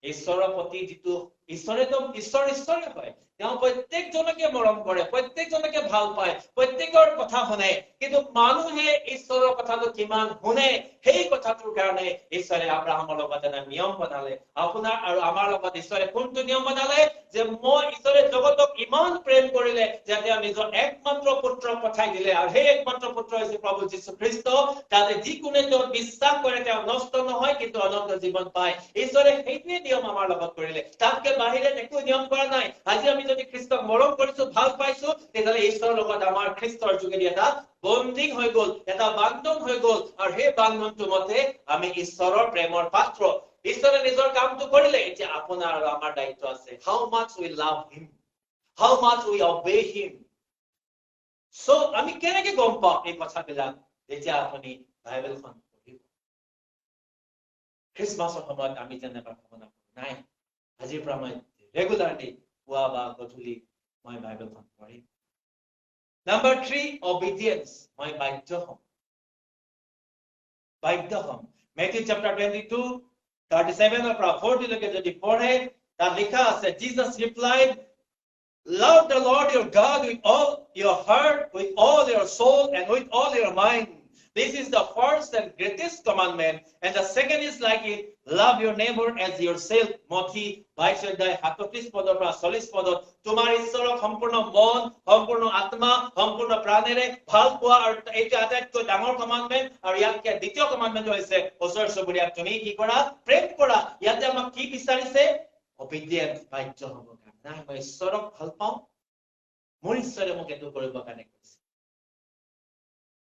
ঈশ্বৰৰ প্ৰতি যিটো ঈশ্বৰেতো ঈশ্বৰে হয় তেওঁ প্ৰত্যেকজনকে মৰম কৰে প্ৰত্যেকজনকে ভাল পায় প্ৰত্যেকৰ কথা শুনে কিন্তু মানুহে ঈশ্বৰৰ কথাটো কিমান শুনে সেই কথাটোৰ কাৰণে ঈশ্বৰে আব্ৰাহামৰ লগত এটা নিয়ম বনালে আপোনাৰ আৰু আমাৰ লগত ঈশ্বৰে কোনটো নিয়ম বনালে যে মই ঈশ্বৰে জগতক ইমান প্ৰেম কৰিলে যে তেওঁ নিজৰ একমাত্ৰ পুত্ৰ পঠাই দিলে আৰু সেই একমাত্ৰ পুত্ৰ হৈছে প্ৰভু যীশু খ্ৰীষ্ট যাতে যিকোনে তেওঁ বিশ্বাস কৰে তেওঁ নষ্ট নহয় কিন্তু অনন্ত জীৱন পায় ঈশ্বৰে সেইটোৱে নিয়ম আমাৰ লগত কৰিলে তাতকে বাহিৰে একো নিয়ম কৰা নাই আজি আমি যদি খ্ৰীষ্টক মৰম কৰিছো ভাল পাইছো তেতিয়াহ'লে ঈশ্বৰৰ লগত আমাৰ খ্ৰীষ্টৰ যোগেদি এটা বন্ডিং হৈ গ'ল এটা বান্ধন হৈ গ'ল আৰু সেই বান্ধনটো মতে আমি ঈশ্বৰৰ প্ৰেমৰ পাত্ৰ ঈশ্বৰে নিজৰ কামটো কৰিলে এতিয়া আপোনাৰ আৰু আমাৰ দায়িত্ব আছে how much we love him how much we obey him so আমি কেনেকে গম পাওঁ এই কথাবিলাক যেতিয়া আপুনি বাইবেলখন পঢ়িব খ্ৰীষ্টমাছৰ সময়ত আমি যেনেকৈ ভাৱনা কৰোঁ নাই আজিৰ পৰা মই ৰেগুলাৰলি পুৱা বা গধূলি মই বাইবেলখন পঢ়িম নাম্বাৰ 3 অবিডিয়েন্স মই বাধ্য হ'ম Matthew chapter 22 37 পৰা 40 লৈকে যদি পঢ়ে তাত লিখা আছে Jesus replied love the Lord your God with all your heart with all your soul and with all your mind this is the first and greatest commandment and the second is like it love your neighbor as yourself Matthew 22:37 পদৰ পৰা 40 পদত তোমাৰ ঈশ্বৰক সম্পূৰ্ণ মন সম্পূৰ্ণ আত্মা সম্পূৰ্ণ প্ৰাণেৰে ভাল পোৱা আৰু এইটো আটাইতকৈ ডাঙৰ কমান্ডমেন্ট আৰু ইয়াতকে দ্বিতীয় কমান্ডমেন্ট হৈছে ওচৰ চুবুৰীয়াক তুমি কি কৰা প্ৰেম কৰা ইয়াতে আমাক কি বিচাৰিছে অবিডিয়েন্স বাধ্য হ'ব নাই মই ঈশ্বৰক ভাল পাওঁ মোৰ ঈশ্বৰে মোক এইটো কৰিব কাৰণে কৈছে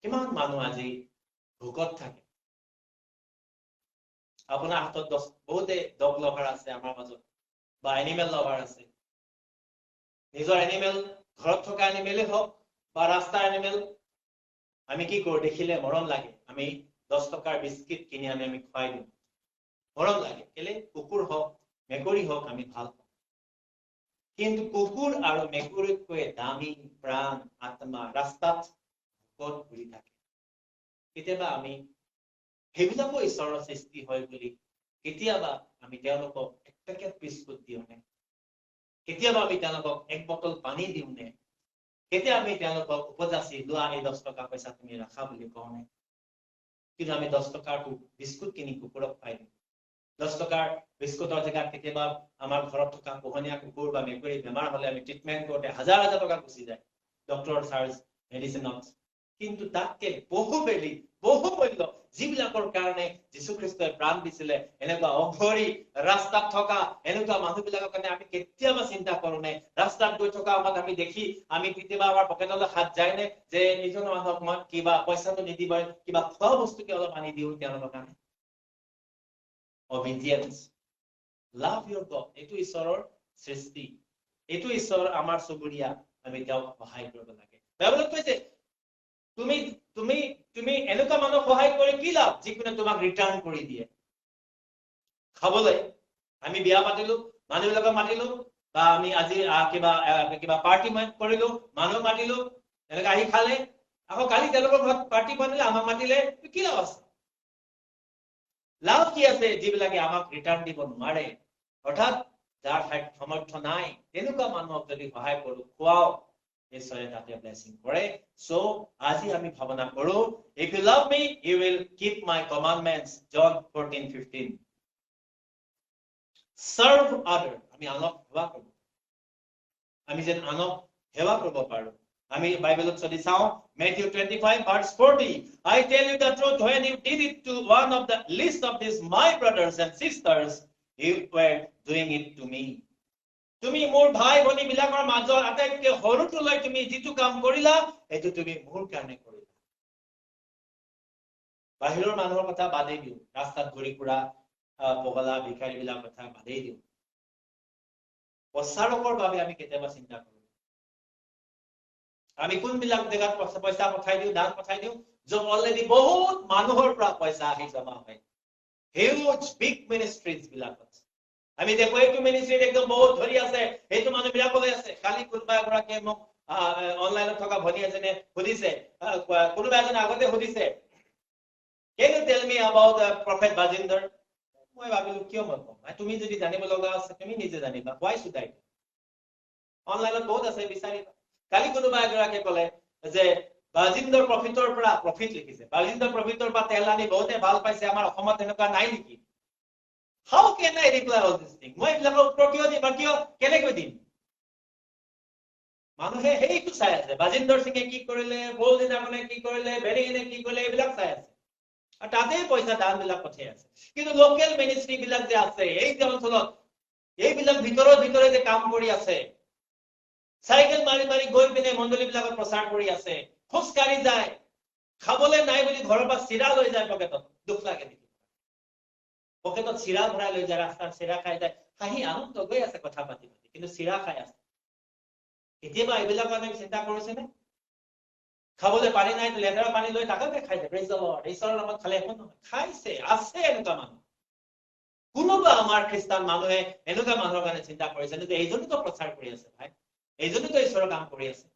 কিমান মানুহ আজি ভোকত থাকে আপোনাৰ হাতত বহুতে ডগ লভাৰ আছে আমাৰ মাজত বা এনিমেল লভাৰ আছে নিজৰ এনিমেল ঘৰত থকা এনিমেলে হওক বা ৰাস্তাৰ এনিমেল আমি কি কৰো দেখিলে মৰম লাগে আমি 10 টকাৰ বিস্কিট কিনি আনি আমি খুৱাই দিওঁ মৰম লাগে কেলে কুকুৰ হওক মেকুৰী হওক আমি ভাল পাওঁ কিন্তু কুকুৰ আৰু মেকুৰীতকৈ দামী প্ৰাণ আত্মা ৰাস্তাত ভোকত ঘূৰি থাকে কেতিয়াবা আমি সেইবিলাকো ঈশ্বৰৰ সৃষ্টি হয় বুলি কেতিয়াবা আমি তেওঁলোকক এক পেকেট বিস্কুট দিওঁ নে কেতিয়াবা আমি তেওঁলোকক এক বটল পানী দিওঁ নে কেতিয়া আমি তেওঁলোকক উপজাচি লোৱা এই 10 টকা পইচা তুমি ৰাখা বুলি কওঁ নে কিন্তু আমি 10 টকাৰ বিস্কুট কিনি কুকুৰক খুৱাই দিওঁ 10 টকাৰ বিস্কুটৰ জেগাত কেতিয়াবা আমাৰ ঘৰত থকা পোহনীয়া কুকুৰ বা মেকুৰী বেমাৰ হলে আমি ট্ৰিটমেন্ট কৰোতে হাজাৰ টকা গুচি যায় ডক্টৰ চাৰ্জ মেডিচিনত কিন্তু তাতকে বহু মূল্য যিবিলাকৰ কাৰণে যীশু খ্ৰীষ্টই প্ৰাণ দিছিলে এনেকুৱা অঘৰী ৰাস্তাত থকা এনেকুৱা মানুহবিলাকৰ কাৰণে আমি কেতিয়াবা চিন্তা কৰো নে ৰাস্তাত গৈ থকা আমাক আমি দেখি আমি কেতিয়াবা আমাৰ পকেটলৈ হাত যায় নে যে এইজন মানুহক মই কিবা পইচাটো নিদিব কিবা খোৱা বস্তুকে অলপ আনি দিওঁ তেওঁলোকৰ কাৰণে obedience love your God এইটো ঈশ্বৰৰ সৃষ্টি এইটো ঈশ্বৰ আমাৰ চুবুৰীয়া আমি তেওঁক সহায় কৰিব লাগে বাইবেলত কৈছে তুমি তুমি তুমি এনেকুৱা মানুহ সহায় কৰি কি লাভ যিকোনো তোমাক ৰিটাৰ্ণ কৰি দিয়ে খাবলৈ আমি বিয়া পাতিলো মানুহবিলাকক মাতিলো বা আমি আজি কিবা পাৰ্টি কৰিলো মানুহ মাতিলো এনেকৈ আহি খালে আকৌ কালি তেওঁলোকৰ ঘৰত পাৰ্টি পাতিলে আমাক মাতিলে কি লাভ আছে লাভ কি আছে যিবিলাকে আমাক ৰিটাৰ্ণ দিব নোৱাৰে অৰ্থাৎ যাৰ সামৰ্থ্য নাই তেনেকুৱা মানুহক যদি সহায় কৰো খুৱাও ঈশ্বৰে তাতে ব্লেসিং কৰে সো আজি আমি ভাবনা কৰো if you love me you will keep my commandments John 14:15 serve other আমি আনক সেৱা কৰো আমি যেন আনক সেৱা কৰিব পাৰো আমি বাইবেলত যদি চাও Matthew 25:40 I tell you the truth when you did it to one of the least of these my brothers and sisters you were doing it to me তুমি মোৰ ভাই ভনী বিলাকৰ মাজত আটাইতকৈ সৰুটো লৈ তুমি যিটো কাম কৰিলা এইটো তুমি মোৰ কাৰণে কৰিলা বাহিৰৰ মানুহৰ কথা বাদেই দিও ৰাস্তাত ঘূৰি ফুৰা পগলা ভিখাৰী বিলাকৰ কথা বাদেই দিও প্ৰচাৰকৰ বাবে আমি কেতিয়াবা চিন্তা কৰো আমি কোনবিলাক জেগাত পইচা পঠাই দিও দান পঠাই দিও য'ত অলৰেডি বহুত মানুহৰ পৰা পইচা আহি জমা হয় হিউজ বিগ মিনিষ্ট্ৰিজ বিলাকত আমি দেখো এইটো মিনিষ্ট্ৰিত একদম বহুত ধৰি আছে এইটো মানুহ বিলাকলৈ আছে কালি কোনোবা এগৰাকীয়ে মোক অনলাইনত থকা ভনী এজনে সুধিছে কোনোবা এজনে আগতে সুধিছে Can you tell me about Prophet Bajinder? মই ভাবিলো কিয় মই কম তুমি যদি জানিব লগা আছে তুমি নিজে জানিবা why should I অনলাইনত বহুত আছে বিচাৰিবা কালি কোনোবা এগৰাকীয়ে ক'লে যে বাজিন্দৰ প্ৰফিটৰ পৰা প্ৰফিট লিখিছে বাজিন্দৰ প্ৰফিটৰ পৰা তেল আনি বহুতে ভাল পাইছে আমাৰ অসমত এনেকুৱা নাই নেকি How can I reply all this thing? মই এইবিলাকৰ উত্তৰ কিয় দিম কিয় কেনেকৈ দিম মানুহে সেইটো চাই আছে বাজিন্দৰ সিঙে কি কৰিলে বলদিনামনে কি কৰিলে বেৰিঙে কি কৰিলে এইবিলাক চাই আছে আৰু তাতে পইচা দান বিলাক পঠাই আছে কিন্তু লোকেল মিনিষ্ট্ৰি বিলাক যে আছে এই যে অঞ্চলত এইবিলাক ভিতৰে যে কাম কৰি আছে সাইকেল মাৰি গৈ পিনে মণ্ডলী বিলাকত প্ৰচাৰ কৰি আছে খোজকাঢ়ি যায় খাবলৈ নাই বুলি ঘৰৰ পৰা চিৰা লৈ যায় পকেটত দুখ লাগে নেকি পকেটত চিৰা ভৰাই লৈ যায় ৰাস্তাত চিৰা খাই যায় হাঁহি আনন্দ গৈ আছে কথা পাতি কিন্তু চিৰা খাই আছে কেতিয়াবা এইবিলাক আমি চিন্তা কৰিছেনে খাবলৈ পানী নাই লেতেৰা পানী লৈ তাকে খাইছে প্ৰেজ দ্য লৰ্ড ঈশ্বৰৰ নামত খালে একো নহয় খাইছে আছে এনেকুৱা মানুহ কোনোবা আমাৰ খ্ৰীষ্টান মানুহে এনেকুৱা মানুহৰ কাৰণে চিন্তা কৰিছে যে এইজনেতো প্ৰচাৰ কৰি আছে ভাই এইজনেতো ঈশ্বৰৰ কাম কৰি আছে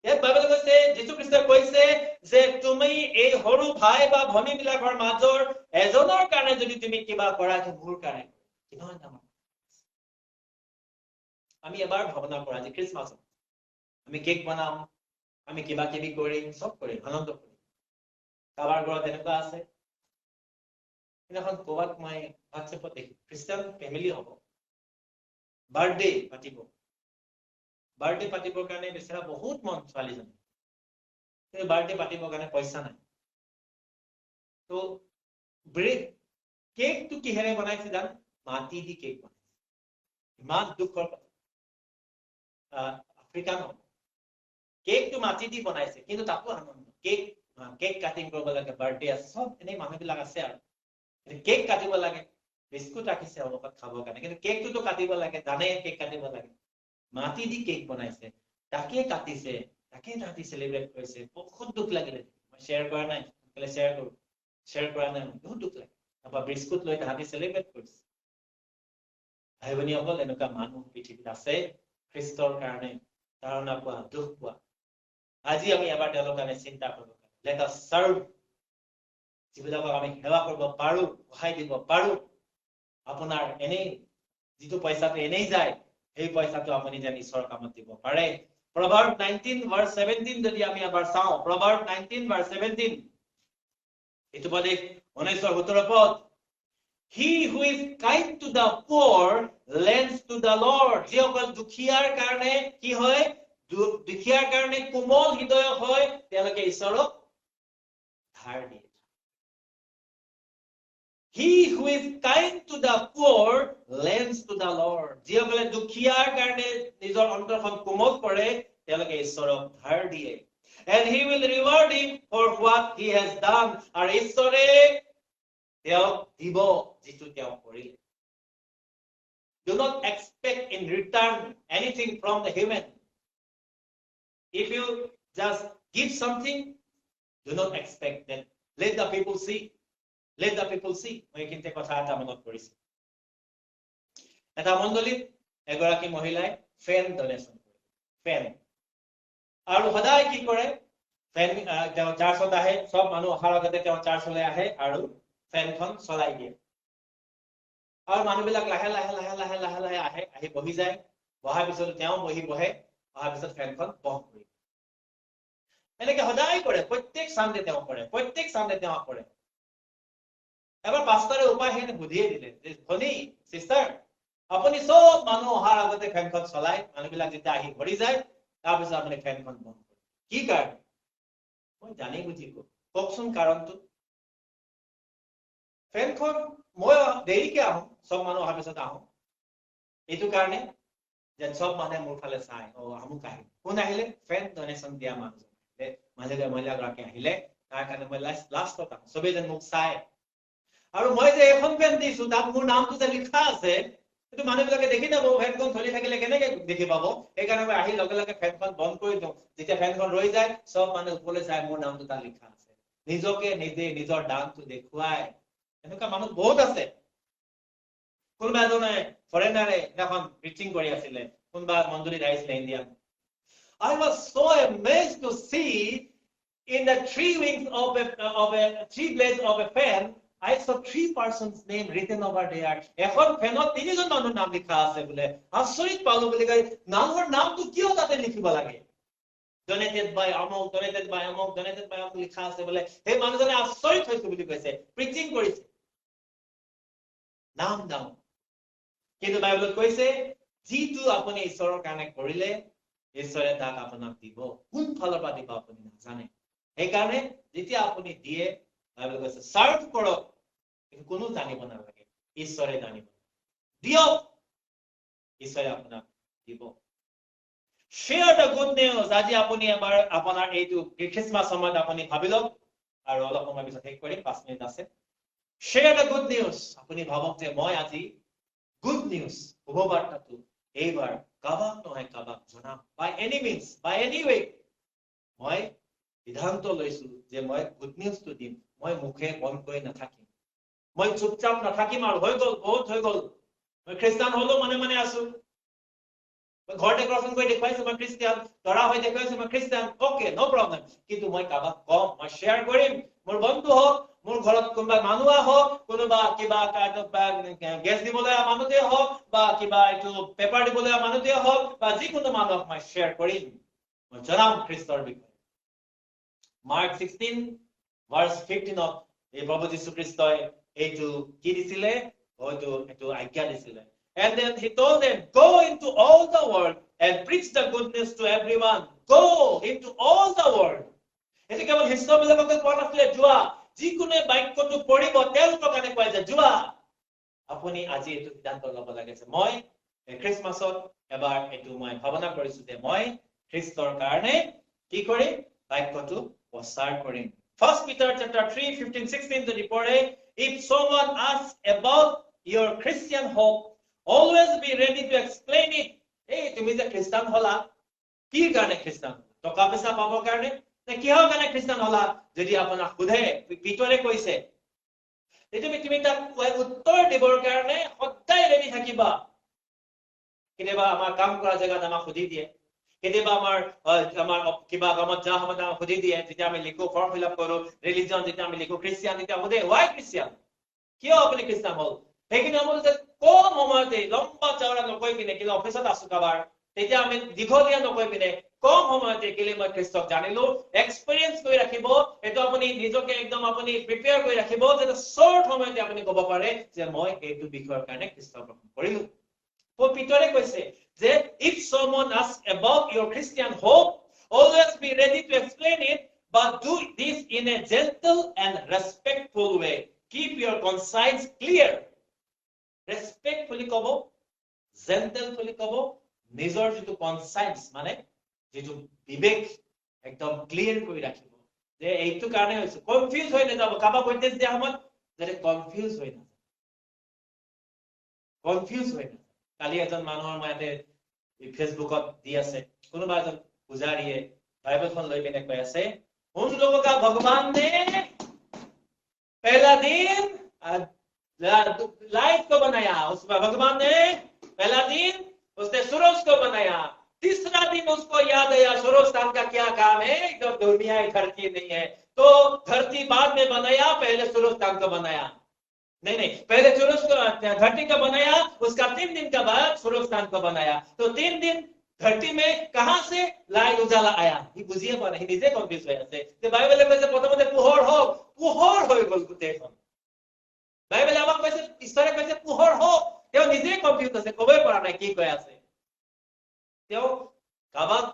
ইয়াত বাইবেলে কৈছে যীশু খ্ৰীষ্টই কৈছে যে তুমি এই সৰু ভাই বা ভনী বিলাকৰ মাজৰ এজনৰ কাৰণে যদি তুমি কিবা কৰা তো মোৰ কাৰণে কিমান ডাঙৰ আমি এবাৰ ভাবনা কৰা যে খ্ৰীষ্টমাছত আমি কেক বনাম আমি কিবা কিবি কৰিম সব কৰিম আনন্দ কৰিম কাৰোবাৰ ঘৰত এনেকুৱা আছে এখন ক'ৰবাত মই হোৱাটছএপত দেখি খ্ৰীষ্টান ফেমিলি হ'ব বাৰ্থডে পাতিবৰ কাৰণে বেচেৰা বহুত মন ছোৱালীজনী কিন্তু বাৰ্থডে পাতিবৰ কাৰণে পইচা নাই তো কেকটো কিহেৰে বনাইছে জান মাটি দি কেক বনাইছে ইমান দুখৰ কথা আফ্ৰিকান কেকটো মাটি দি বনাইছে কিন্তু তাতো আনন্দ কেক কাটিং কৰিব লাগে বাৰ্থডে আছে সব এনেই মানুহবিলাক আছে আৰু কেক কাটিব লাগে বিস্কুট ৰাখিছে অলপত খাবৰ কাৰণে কিন্তু কেকটোতো কাটিব লাগে জানে কেক কাটিব লাগে মাটি দি কেক বনাইছে তাকে কাটিছে তাকে তাহাঁতি চেলিব্ৰেট কৰিছে বহুত দুখ লাগিলে মই শ্বেয়াৰ কৰা নাই শ্বেয়াৰ কৰা নাই বহুত দুখ লাগে তাৰপৰা বিস্কুট লৈ তাহাঁতি চেলিব্ৰেট কৰিছে ভাই ভনীসকল এনেকুৱা মানুহ পৃথিৱীত আছে খ্ৰীষ্টৰ কাৰণে তাৰণা পোৱা দুখ পোৱা আজি আমি এবাৰ তেওঁলোকৰ কাৰণে চিন্তা কৰিব let us serve যিবিলাকক আমি সেৱা কৰিব পাৰো সহায় দিব পাৰো আপোনাৰ এনেই যিটো পইচাটো এনেই যায় সেই পইচাটো আপুনি যেন ঈশ্বৰৰ কামত দিব পাৰে Proverb 19 verse 17 যদি আমি এবাৰ চাওঁ Proverb 19 verse 17 এইটো পদে 19:17 পদ He who is kind to the poor lends to the Lord যিসকল দুখীয়াৰ কাৰণে কি হয় দুখীয়াৰ কাৰণে কোমল হৃদয় হয় তেওঁলোকে ঈশ্বৰক ধাৰ দিয়ে He who is kind to the poor lends to the Lord. যিসকলে দুখীয়াৰ কাৰণে নিজৰ অন্তৰখন কোমল কৰে তেওঁলোকে ঈশ্বৰক ধাৰ দিয়ে and he will reward him for what he has done আৰু ঈশ্বৰে তেওঁক দিব যিটো তেওঁ কৰিলে Do not expect in return anything from the human. If you just give something, do not expect that. Let the people see. Let the people see. মই কিন্তু কথা এটা মনত কৰিছো এটা মণ্ডলীত এগৰাকী মহিলাই ফেন ডনেশ্যন কৰে ফেন আৰু সদায় কি কৰে ফেন তেওঁ চাৰ্চত আহে সব মানুহ অহাৰ আগতে তেওঁ চাৰ্চলৈ আহে আৰু ফেনখন চলাই দিয়ে আৰু মানুহবিলাক লাহে লাহে আহে আহি বহি যায় বহাৰ পিছত তেওঁ বহে অহাৰ পিছত ফেনখন বন্ধ কৰি এনেকে সদায় কৰে প্ৰত্যেক সানডে তেওঁ কৰে এবাৰ পাস্তাৰে উপায়হীন বুদ্ধিয়ে দিলে যে ভনী সিস্টাৰ আপুনি সব মানুহ অহাৰ আগতে ফেনখন চলাই মানুহবিলাক যেতিয়া আহি ভৰি যায় তাৰপিছত আপুনি ফেনখন বন্ধ কৰে কি কাৰণে মই জানি বুজি কওকচোন কাৰণটো ফেনখন মই দেৰিকে আহোঁ সব মানুহ অহাৰ পিছত আহোঁ এইটো কাৰণে যে সব মানুহে মোৰ ফালে চাই আমুক আহিল কোন আহিলে ফেন ডনেশ্যন দিয়া মানুহজন মহিলাগৰাকী আহিলে তাৰ কাৰণে মই লাষ্টত আহোঁ চবেই যেন মোক চাই আৰু মই যে এখন ফেন দিছো তাত মোৰ নামটো যে লিখা আছে সেইটো মানুহবিলাকে দেখি নাপাব ফেনখন চলি থাকিলে কেনেকে দেখি পাব সেইকাৰণে মই আহি লগে লগে ফেনখন বন্ধ কৰি দিওঁ যেতিয়া ফেনখন ৰৈ যায় সব মানুহ ওপৰলৈ চাই মোৰ নামটো তাত লিখা আছে নিজকে নিজে নিজৰ দামটো দেখুৱাই এনেকুৱা মানুহ বহুত আছে কোনোবা এজনে ফৰেনাৰে এখন প্ৰিচিং কৰি আছিলে কোনোবা মণ্ডলীত আহিছিলে Indian I was so amazed to see in the three blades of a fan I saw 3 persons name written over there এখন ফেনত তিনিজন মানুহৰ নাম লিখা আছে বোলে আচৰিত পালো বুলি কয় নামৰ নামটো কিয় তাতে লিখিব লাগে donated by among লিখা আছে বোলে সেই মানুহজনে আচৰিত হৈছে বুলি কৈছে প্ৰিচিং কৰিছে নাম কিন্তু বাইবেলত কৈছে যিটো আপুনি ঈশ্বৰৰ কাৰণে কৰিলে ঈশ্বৰে তাক আপোনাক দিব কোন ফালৰ পৰা দিব আপুনি নাজানে সেইকাৰণে যেতিয়া আপুনি দিয়ে বাইবেল কৈছে সাৰ্ভ কৰক কিন্তু কোনো জানিব নালাগে ঈশ্বৰে জানিব দিয়ক ঈশ্বৰে আপোনাক দিব share the good news আজি আপুনি এবাৰ আপোনাৰ এইটো খ্ৰীষ্টমাছ সময়ত আপুনি ভাবি লওক আৰু অলপ সময় পিছত শেষ কৰিম 5 মিনিট আছে share the good news আপুনি ভাবক যে মই আজি good news শুভবাৰ্তাটো এইবাৰ কাবাক নহয় কাবাক জনাম by any means by any way মই সিদ্ধান্ত লৈছো যে মই গুড নিউজটো দিম মই মুখে বন্ধ কৰি নাথাকিম মই চুপচাপ নাথাকিম আৰু হৈ গ'ল বহুত হৈ গ'ল মই খ্ৰীষ্টান হলো মানে আছো ঘৰতে ক্ৰচিং কৰি দেখুৱাইছো মই খ্ৰীষ্টান ধৰা হৈ দেখুৱাইছো মই খ্ৰীষ্টান ওকে নো প্ৰব্লেম কিন্তু মই কাবাক কম মই শ্বেয়াৰ কৰিম মোৰ বন্ধু হওক মোৰ ঘৰত কোনোবা মানুহ আহক কোনোবা কিবা গেছ দিবলৈ মানুহতে হওক বা কিবা এইটো পেপাৰ দিবলৈ মানুহতে হওক বা যিকোনো মানুহক মই শ্বেয়াৰ কৰিম মই জনাম খ্ৰীষ্টৰ বিষয়ে Mark 16 verse 15 এই প্ৰভু যীশু খ্ৰীষ্টই এইটো কি দিছিলে হয়তো এইটো আজ্ঞা দিছিলে and then he told them go into all the world and preach the good news to everyone go into all the world এটো কেৱল হিষ্টবিলাকক কোৱা নাছিলে যোৱা যিকোনো বাক্যটো পঢ়িব তেওঁলোকৰ কাৰণে কোৱা যায় যোৱা আপুনি আজি এইটো সিদ্ধান্ত ল'ব লাগে যে মই খ্ৰীষ্টমাছত এবাৰ এইটো মই ভাৱনা কৰিছো যে মই খ্ৰীষ্টৰ কাৰণে কি কৰিম বাক্যটো প্ৰচাৰ কৰিম First Peter chapter 3 15-16 যদি পঢ়ে if someone asks about your Christian hope always be ready to explain it এই তুমি যে খ্ৰীষ্টান হলা কি কাৰণে খ্ৰীষ্টান টকা পইচা পাবৰ কাৰণে নে কিহৰ কাৰণে খ্ৰীষ্টান হলা যদি আপোনাক সোধে পিতৰে কৈছে তুমি তাক উত্তৰ দিবৰ কাৰণে সদায় ৰেডি থাকিবা কেতিয়াবা আমাৰ কাম কৰা জেগাত আমাক সুধি দিয়ে কেতিয়াবা আমাৰ কিবা কামত যা সময়ত আমাক সুধি দিয়ে যেতিয়া আমি লিখো ফৰ্ম ফিল আপ কৰো ৰিলিজন যেতিয়া আমি লিখো খ্ৰীষ্টিয়ান তেতিয়া সোধে why খ্ৰীষ্টিয়ান কিয় আপুনি খ্ৰীষ্টান হ'ল সেইখিনি আমাৰ যে কম সময়তে লম্বা চওড়া নকৈ পিনে কিবা অফিচত আছো কাবাৰ তেতিয়া আমি দীঘলীয়া নকৈ পিনে কম সময়তে কেলে মই খ্ৰীষ্টক জানিলো এক্সপেৰিয়েন্স কৰি ৰাখিব এটো আপুনি নিজকে একদম আপুনি প্ৰিপেয়াৰ কৰি ৰাখিব যে শৰ্ট সময়তে আপুনি ক'ব পাৰে যে মই এইটো বিষয়ৰ কাৰণে খ্ৰীষ্ট গ্ৰহণ কৰিলো পিতৰে কৈছে যে if someone asks about your Christian hope always be ready to explain it but do this in a gentle and respectful way keep your conscience clear respectfully ক'ব gently ক'ব নিজৰ যিটো কনসাইন্স মানে যেটো বিবেক একদম ক্লিয়াৰ কৰি ৰাখিব যে এইটো কাৰণে হৈছে কনফিউজ হৈ নাযাব কাবা উইটনেছ দিয়া সময়ত যে কনফিউজ হৈ নাযাব কনফিউজ হৈ নাযাব কালি এজন মানুহৰ মতে ফেসবুকত দি আছে কোনোবা এজন পূজাৰীয়ে বাইবেলখন লৈ পিনে কৈ আছে उन लोगों का भगवान ने पहला दिन लाइट को बनाया उसमें भगवान ने पहला दिन उसने सूरज को बनाया तीसरा दिन उसको याद आया सूरज स्थान का क्या काम है तो दुनिया धरती नहीं है तो धरती बाद में बनाया पहले सूरज स्थान को बनाया नहीं पहले सूरज को धरती का बनाया उसका 3 दिन का बाद सूरज स्थान को बनाया तो 3 दिन धरती में कहां से लाइट उजाला आया ये बुझिए पाना ही নিজে কনফিউজ হৈ আছে যে বাইবেলে কৈছে প্ৰথমতে পোহৰ হৈ গল গোটেইখন বাইবেলে আমাক কৈছে ঈশ্বৰে কৈছে পোহৰ হওক তেওঁ নিজে কনফিউজ আছে কবই পৰা নাই কি কৈ আছে তেওঁ কাবাক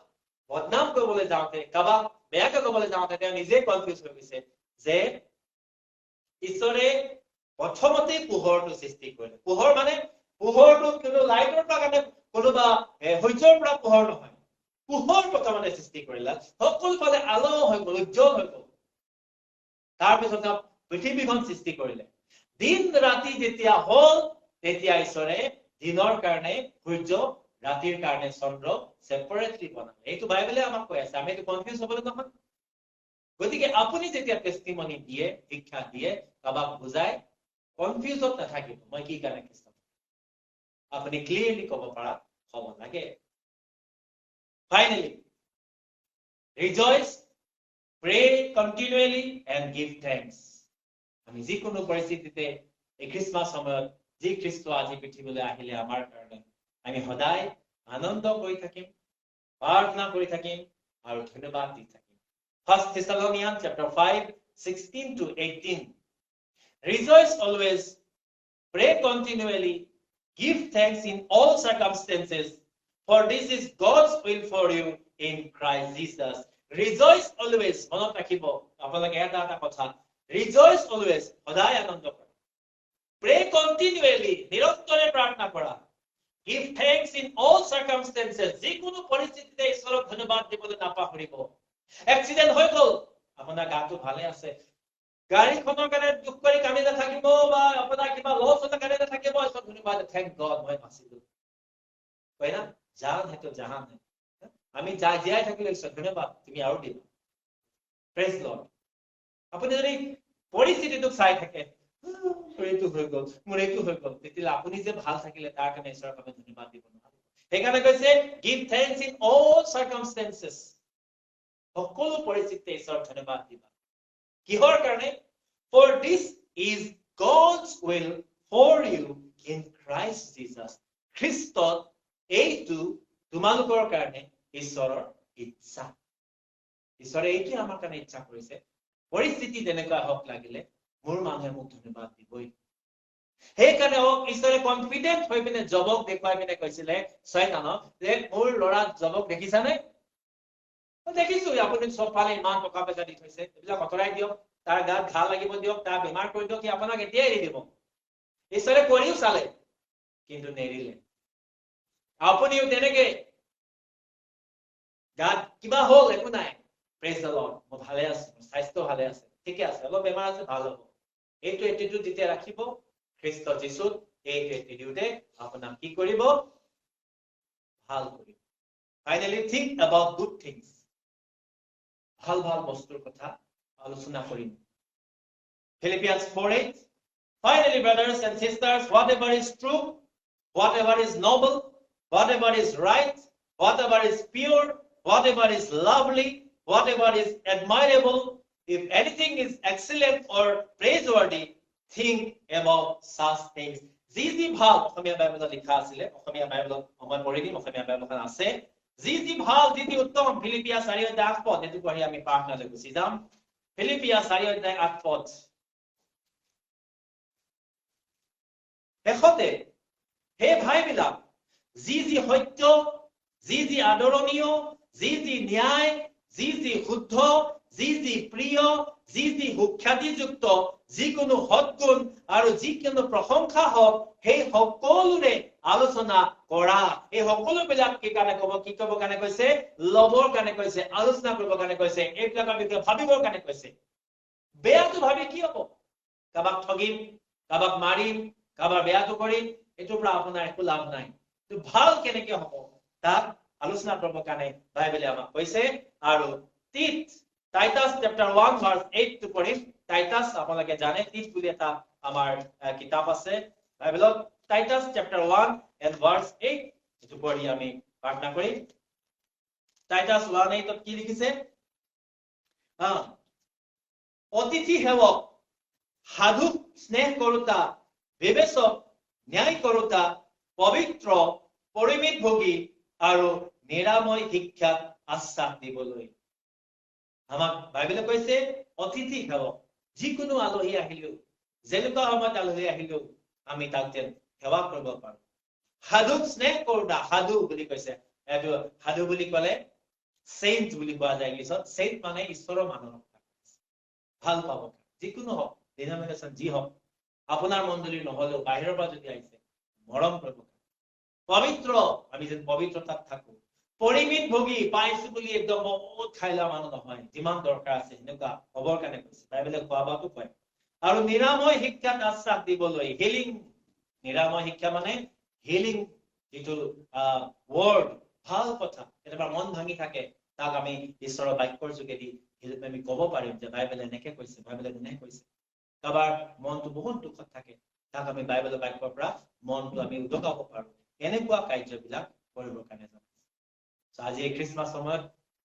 বদনাম কৰিবলৈ যাওঁতে কাবাক বেয়াকৈ ক'বলৈ যাওঁতে তেওঁ নিজে কনফিউজ হৈ গৈছে যে ঈশ্বৰে প্ৰথমতে পোহৰটো সৃষ্টি কৰিলে পোহৰ মানে পোহৰটো কোনো লাইটৰ কাৰণে কোনোবা সূৰ্যৰ পৰা পোহৰ নহয় পোহৰ প্ৰথমতে সৃষ্টি কৰিলা সকলোফালে আলো হৈ গ'ল উজ্জ্বল হৈ গ'ল তাৰ পিছত পৃথিৱীখন সৃষ্টি কৰিলে দিন ৰাতি যেতিয়া হ'ল তেতিয়া ঈশ্বৰে দিনৰ কাৰণে সূৰ্য ৰাতিৰ কাৰণে চন্দ্ৰ সেপাৰেটলি বনালে এইটো বাইবেলে আমাক কৈ আছে আমি এইটো কনফিউজ হ'বলৈ নহয় গতিকে আপুনি যেতিয়া টেষ্টিমনি দিয়ে শিক্ষা দিয়ে কাবাক বুজাই কনফিউজত নাথাকিব মই কি কাৰণে খ্ৰীষ্ট আপুনি ক্লিয়াৰলি ক'ব পৰা হ'ব লাগে finally rejoice pray continually and give thanks আমি যিকোনো পৰিস্থিতিতে এই খ্ৰীষ্টমাছ সময়ত যি খ্ৰীষ্ট আজি পৃথিৱীলৈ আহিলে আমাৰ কাৰণে আমি সদায় আনন্দ কৰি থাকিম প্ৰাৰ্থনা কৰি থাকিম আৰু ধন্যবাদ দি থাকিম First Thessalonians chapter 5 16-18 Rejoice always pray continually give thanks in all circumstances for this is God's will for you in Christ Jesus rejoice always মনত ৰাখিব আপোনালোকে এটা কথা rejoice always সদায় আনন্দ কৰা pray continually নিৰন্তৰে প্ৰাৰ্থনা কৰা give thanks in all circumstances যিকোনো পৰিস্থিতিতে ঈশ্বৰক ধন্যবাদ দিবলৈ নাপাহৰিব এক্সিডেন্ট হৈ গ'ল আপোনাৰ গাটো ভালে আছে গাড়ীখনৰ কাৰণে দুখ কৰি কান্দি নাথাকিব বা আপোনাৰ কিবা লছ হ'লে কান্দি নাথাকিব ঈশ্বৰ ধন্যবাদ থ্যাংক গড মই বাচিলো হয় না জান है तो जहान है আমি জীয়াই থাকিলে ঈশ্বৰ ধন্যবাদ তুমি আৰু দিবা প্ৰেজ লৰ্ড আপুনি যদি পৰিস্থিতিটোক চাই থাকে এইটো হৈ গ'ল মোৰ এইটো হৈ গ'ল তেতিয়া আপুনি যে ভাল থাকিলে তাৰ কাৰণে ঈশ্বৰৰ বাবে ধন্যবাদ দিব নোৱাৰিব সেইকাৰণে কৈছে give thanks in all circumstances সকলো পৰিস্থিতিতে ঈশ্বৰৰ ধন্যবাদ দিবা কিহৰ কাৰণে for this is God's will for you in Christ Jesus খ্ৰীষ্টত এইটো তোমালোকৰ কাৰণে ঈশ্বৰৰ ইচ্ছা ঈশ্বৰে এইটো আমাৰ কাৰণে ইচ্ছা কৰিছে পৰিস্থিতি তেনেকুৱা হওক লাগিলে মোৰ মানুহে মোক ধন্যবাদ দিবই সেইকাৰণে ঈশ্বৰে কনফিডেন্ট হৈ পিনে জবক দেখুৱাই পিনে কৈছিলে শয়তানক যে মোৰ ল'ৰা জবক দেখিছানে দেখিছো আপুনি চব ফালে ইমান টকা পইচা দি থৈছে এইবিলাক আঁতৰাই দিয়ক তাৰ গাত ঘা লাগিব দিয়ক তাৰ বেমাৰ কৰি দিয়ক কি আপোনাক এতিয়াই এৰি দিব ঈশ্বৰে কৰিও চালে কিন্তু নেৰিলে আপুনিও তেনেকে গাত কিবা হ'ল একো নাই প্ৰেজ দ্য লৰ্ড মই ভালে আছো স্বাস্থ্য ভালে আছে ঠিকে আছে অলপ বেমাৰ আছে ভাল হ'ব এইটো এটিটিউড যেতিয়া ৰাখিব খ্ৰীষ্ট যীশুত এই এটিটিউডে আপোনাক কি কৰিব ভাল কৰিব finally think about good things ভাল ভাল বস্তুৰ কথা আলোচনা কৰিম Philippians 4:8 Finally brothers and sisters whatever is true whatever is noble whatever is right whatever is pure whatever is lovely whatever is admirable if anything is excellent or praiseworthy think about such things যি ভাল অসমীয়া বাইবেলত লিখা আছিল অসমীয়া বাইবেলত মই পঢ়ি দিম অসমীয়া বাইবেলত আছে যি ভাল যি উত্তম ফিলিপিয়া 4:8 পদ এটো পঢ়ি আমি প্ৰাৰ্থনালৈ গুচি যাম ফিলিপিয়া 4:8 পদ এখতে হে ভাইবিলাক যি সত্য যি আদৰণীয় যি ন্যায় যি শুদ্ধ যি প্ৰিয় যি সুখ্যাতিযুক্ত যিকোনো সৎগুণ আৰু যিকোনো প্ৰশংসা হওক সেই সকলোৰে আলোচনা কৰা এই সকলোবিলাক কি কাৰণে কি ক'ব কাৰণে কৈছে লবৰ কাৰণে কৈছে আলোচনা কৰিব কাৰণে কৈছে এইবিলাকৰ বিষয়ে ভাবিবৰ কাৰণে কৈছে বেয়াটো ভাবি কি হ'ব কাবাক ঠগিম কাবাক মাৰিম কাবাক বেয়াটো কৰিম এইটোৰ পৰা আপোনাৰ একো লাভ নাই তো ভাল কেনেকৈ হ'ব তাক আলোচনা কৰিবৰ কাৰণে বাইবেলে আমাক কৈছে আৰু Titus chapter 1 verse 8 to পঢ়িম Titus আপোনালোকে জানে তীত বুলি এটা আমাৰ কিতাপ আছে বাইবেলত Titus chapter 1 and verse 8 এটো পঢ়ি আমি প্ৰাৰ্থনা কৰিম Titus 1:8 কি লিখিছে অতিথি সেৱক সাধু স্নেহ কৰোতা বিবেচক ন্যায় কৰোতা পবিত্ৰ পৰিমিত ভোগী আৰু নিৰাময় শিক্ষাত আশ্বাস দিবলৈ আমাক বাইবেলে কৈছে অতিথি সেৱক যিকোনো আলহী আহিলেও যেনেকুৱা সময়ত আলহী আহিলেও আমি তাক সেৱা কৰিব পাৰো সাধু স্নেহ কৰোতা সাধু বুলি কৈছে এটো সাধু বুলি ক'লে সেন্ট বুলি কোৱা যায় ইংলিছত সেন্ট মানে ঈশ্বৰৰ মানুহ ভাল পাব যিকোনো হওক ডিনোমিনেশ্যন যি হওক আপোনাৰ মণ্ডলী নহলেও বাহিৰৰ পৰা যদি আহিছে মৰম কৰিব পবিত্ৰ আমি যেন পবিত্ৰতাত থাকো পৰিমিত ভোগী পাইছো বুলি একদম বহুত খাইলা মানুহ নহয় যিমান দৰকাৰ আছে এনেকুৱা খবৰ কাৰণে কৈছে বাইবেলে খোৱা বোৱাটো কয় আৰু নিৰাময় শিক্ষাত আশ্বাস দিবলৈ হিলিং নিৰাময় শিক্ষা মানে হিলিং যিটো ৱৰ্ড ভাল কথা কেতিয়াবা মন ভাঙি থাকে তাক আমি ঈশ্বৰৰ বাক্যৰ যোগেদি আমি ক'ব পাৰিম যে বাইবেলে এনেকে কৈছে বাইবেলে এনেকে কৈছে কাবাৰ মনটো বহুত দুখত থাকে তাক আমি বাইবেলৰ বাক্যৰ পৰা মনটো আমি উদকাব পাৰো এনেকুৱা কাৰ্যবিলাক কৰিবৰ কাৰণে আজি এই খ্ৰীষ্টমাছ সময়ত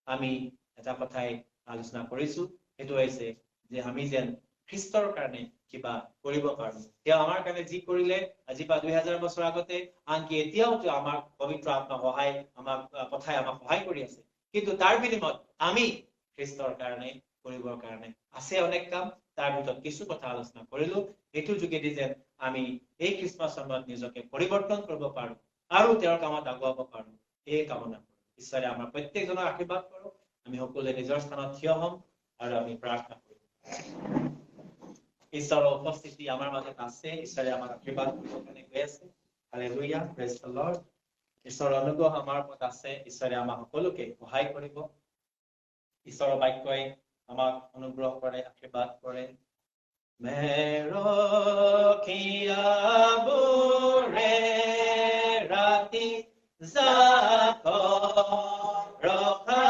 আমি এটা কথাই আলোচনা কৰিছো সেইটো হৈছে যে আমি যেন খ্ৰীষ্টৰ কাৰণে কিবা কৰিব পাৰো তেওঁ আমাৰ কাৰণে যি কৰিলে আজি পৰা 2000 বছৰ আগতে আনকি এতিয়াও আমাৰ পবিত্ৰ আত্মা সহায় আমাক কথাই আমাক সহায় কৰি আছে কিন্তু তাৰ বিনিময়ত আমি খ্ৰীষ্টৰ কাৰণে কৰিবৰ কাৰণে আছে অনেক কাম তাৰ ভিতৰত কিছু কথা আলোচনা কৰিলো এইটো যোগেদি যেন আমি এই খ্ৰীষ্টমাছ সময়ত নিজকে পৰিৱৰ্তন কৰিব পাৰো আৰু তেওঁৰ কামত আগুৱাব পাৰো এই কামনা ঈশ্বৰে আমাৰ প্ৰত্যেকজনৰ আশীৰ্বাদ কৰক আমি সকলোৱে নিজৰ স্থানত থিয় হ'ম আৰু আমি প্ৰাৰ্থনা কৰিম ঈশ্বৰৰ উপস্থিতি আমাৰ মাজত আছে ঈশ্বৰে আমাক আশীৰ্বাদ কৰিবৰ কাৰণে গৈ আছে হালেলুয়া প্ৰেজ দ্য লৰ্ড ঈশ্বৰৰ অনুগ্ৰহ আমাৰ ওপৰত আছে ঈশ্বৰে আমাক সকলোকে সহায় কৰিব ঈশ্বৰৰ বাক্যই আমাক অনুগ্ৰহ কৰে আশীৰ্বাদ কৰে মেৰখিয়া বুৰে ৰাতি জাক ৰখা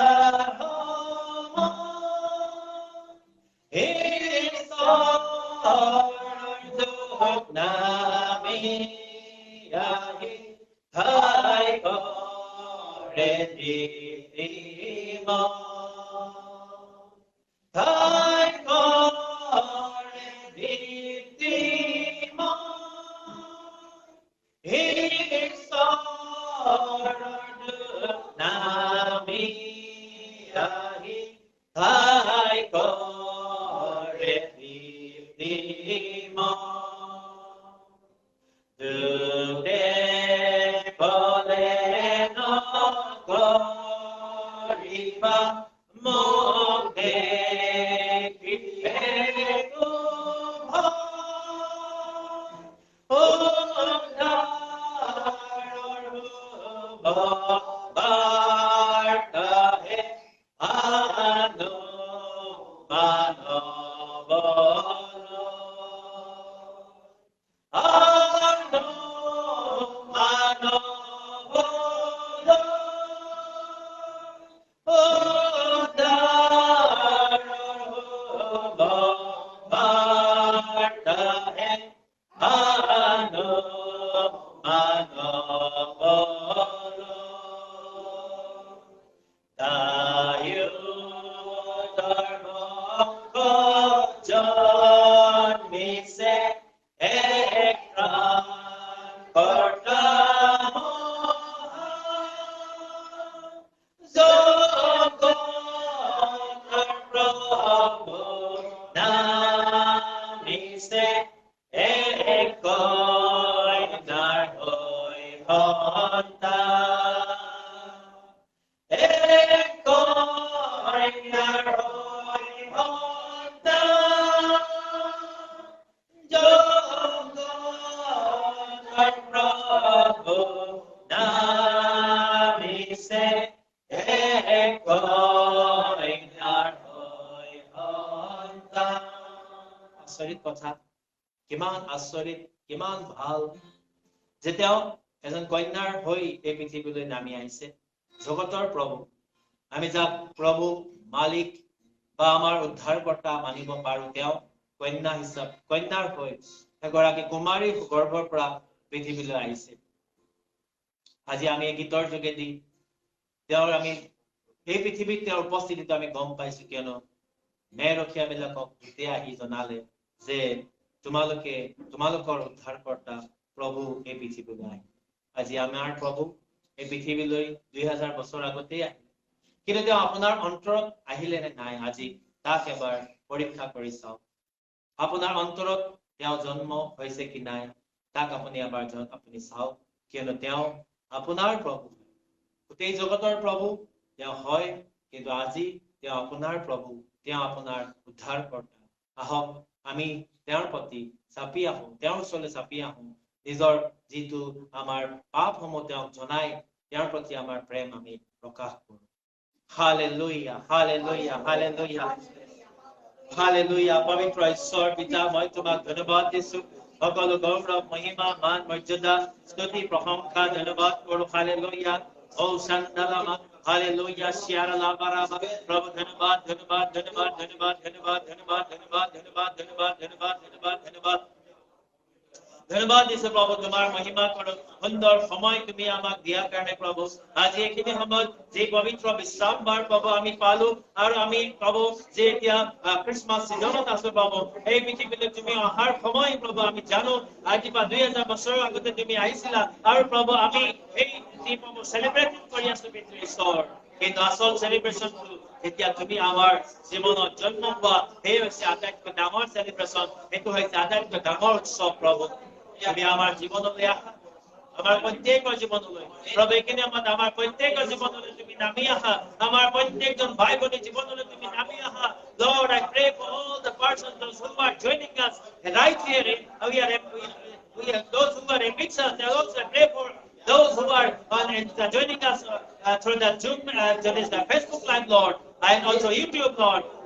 thy glory victimon, nami ahi thy glory victimon. আচৰিত কিমান ভাল যে তেওঁ এজন কন্যাৰ হৈ এই পৃথিৱীলৈ নামি আহিছে জগতৰ প্ৰভু আমি যাক প্ৰভু মালিক বা আমাৰ উদ্ধাৰকৰ্তা মানিব পাৰো তেওঁ কন্যাৰ হৈ এগৰাকী কুমাৰী গৰ্ভৰ পৰা পৃথিৱীলৈ আহিছে আজি আমি এই গীতৰ যোগেদি তেওঁৰ আমি এই পৃথিৱীত তেওঁৰ উপস্থিতিটো আমি গম পাইছো কিয়নো মেৰখীয়াবিলাকক দূতে আহি জনালে যে তোমালোকৰ উদ্ধাৰকৰ্তা প্ৰভু এই পৃথিৱীলৈ আহিল আজি আমাৰ প্ৰভু এই পৃথিৱীলৈ 2000 বছৰ আগতেই আহিল কিন্তু তেওঁ আপোনাৰ অন্তৰত আহিলে নে নাই আজি তাক এবাৰ পৰীক্ষা কৰি চাওক আপোনাৰ অন্তৰত তেওঁ জন্ম হৈছে কি নাই তাক আপুনি এবাৰ আপুনি চাওক কিয়নো তেওঁ আপোনাৰ প্ৰভু গোটেই জগতৰ প্ৰভু তেওঁ হয় কিন্তু আজি তেওঁ আপোনাৰ প্ৰভু তেওঁ আপোনাৰ উদ্ধাৰকৰ্তা আহক আমি তেওঁৰ প্ৰতি চাপি আহোঁ তেওঁৰ ওচৰলৈ চাপি আহোঁ নিজৰ যিটো আমাৰ পাপসমূহ তেওঁক জনাই তেওঁৰ প্ৰতি আমাৰ প্ৰেম আমি প্ৰকাশ কৰোঁ হালেলুয়া হালেলুয়া হালেলুয়া হালেলুয়া পবিত্ৰ ঈশ্বৰ পিতা মই তোমাক ধন্যবাদ দিছো সকলো গৌৰৱ মহিমা মান মৰ্যাদা স্তুতি প্ৰশংসা ধন্যবাদ কৰোঁ হালেলুয়া ও শান্তালামা হালেলুয়া শিয়ারালা বারাবা প্রভু ধন্যবাদ ধন্যবাদ ধন্যবাদ ধন্যবাদ ধন্যবাদ ধন্যবাদ ধন্যবাদ ধন্যবাদ ধন্যবাদ ধন্যবাদ ধন্যবাদ ধন্যবাদ ধন্যবাদ দিছো প্ৰভু তোমাৰ মহিমা কৰোঁ সুন্দৰ সময় তুমি আমাক দিয়াৰ কাৰণে প্ৰভু আজি এইখিনি সময়ত যে পবিত্ৰ বিশ্ৰামবাৰ প্ৰভু আমি পালো আৰু আমি প্ৰভু যে এতিয়া খ্ৰীষ্টমাছ সিজনত আছো প্ৰভু এই পৃথিৱীলৈ তুমি অহাৰ সময় প্ৰভু আমি জানো আজি পৰা 2000 বছৰৰ আগতে তুমি আহিছিলা আৰু প্ৰভু আমি এই প্ৰভু সেলিব্ৰেট কৰি আছো পিতৃ ঈশ্বৰ কিন্তু আসল সেলিব্ৰেশনটো এতিয়া তুমি আমাৰ জীৱনত জন্ম হোৱা এই হৈছে আটাইতকৈ ডাঙৰ সেলিব্ৰেশন এইটো হৈছে আটাইতকৈ ডাঙৰ উৎসৱ প্ৰভু তুমি আমাৰ জীৱনলৈ আহা আমাৰ প্ৰত্যেকৰ জীৱনলৈ প্ৰভু এইখিনি আমাৰ প্ৰত্যেকৰ জীৱনলৈ তুমি নামি আহা আমাৰ প্ৰত্যেকজন ভাই ভনী জীৱনলৈ তুমি নামি আহা Lord I pray for all the persons those who are joining us right here we are those who are in Mixas and also I pray for those who are joining us through the Zoom that is the Facebook live Lord and also YouTube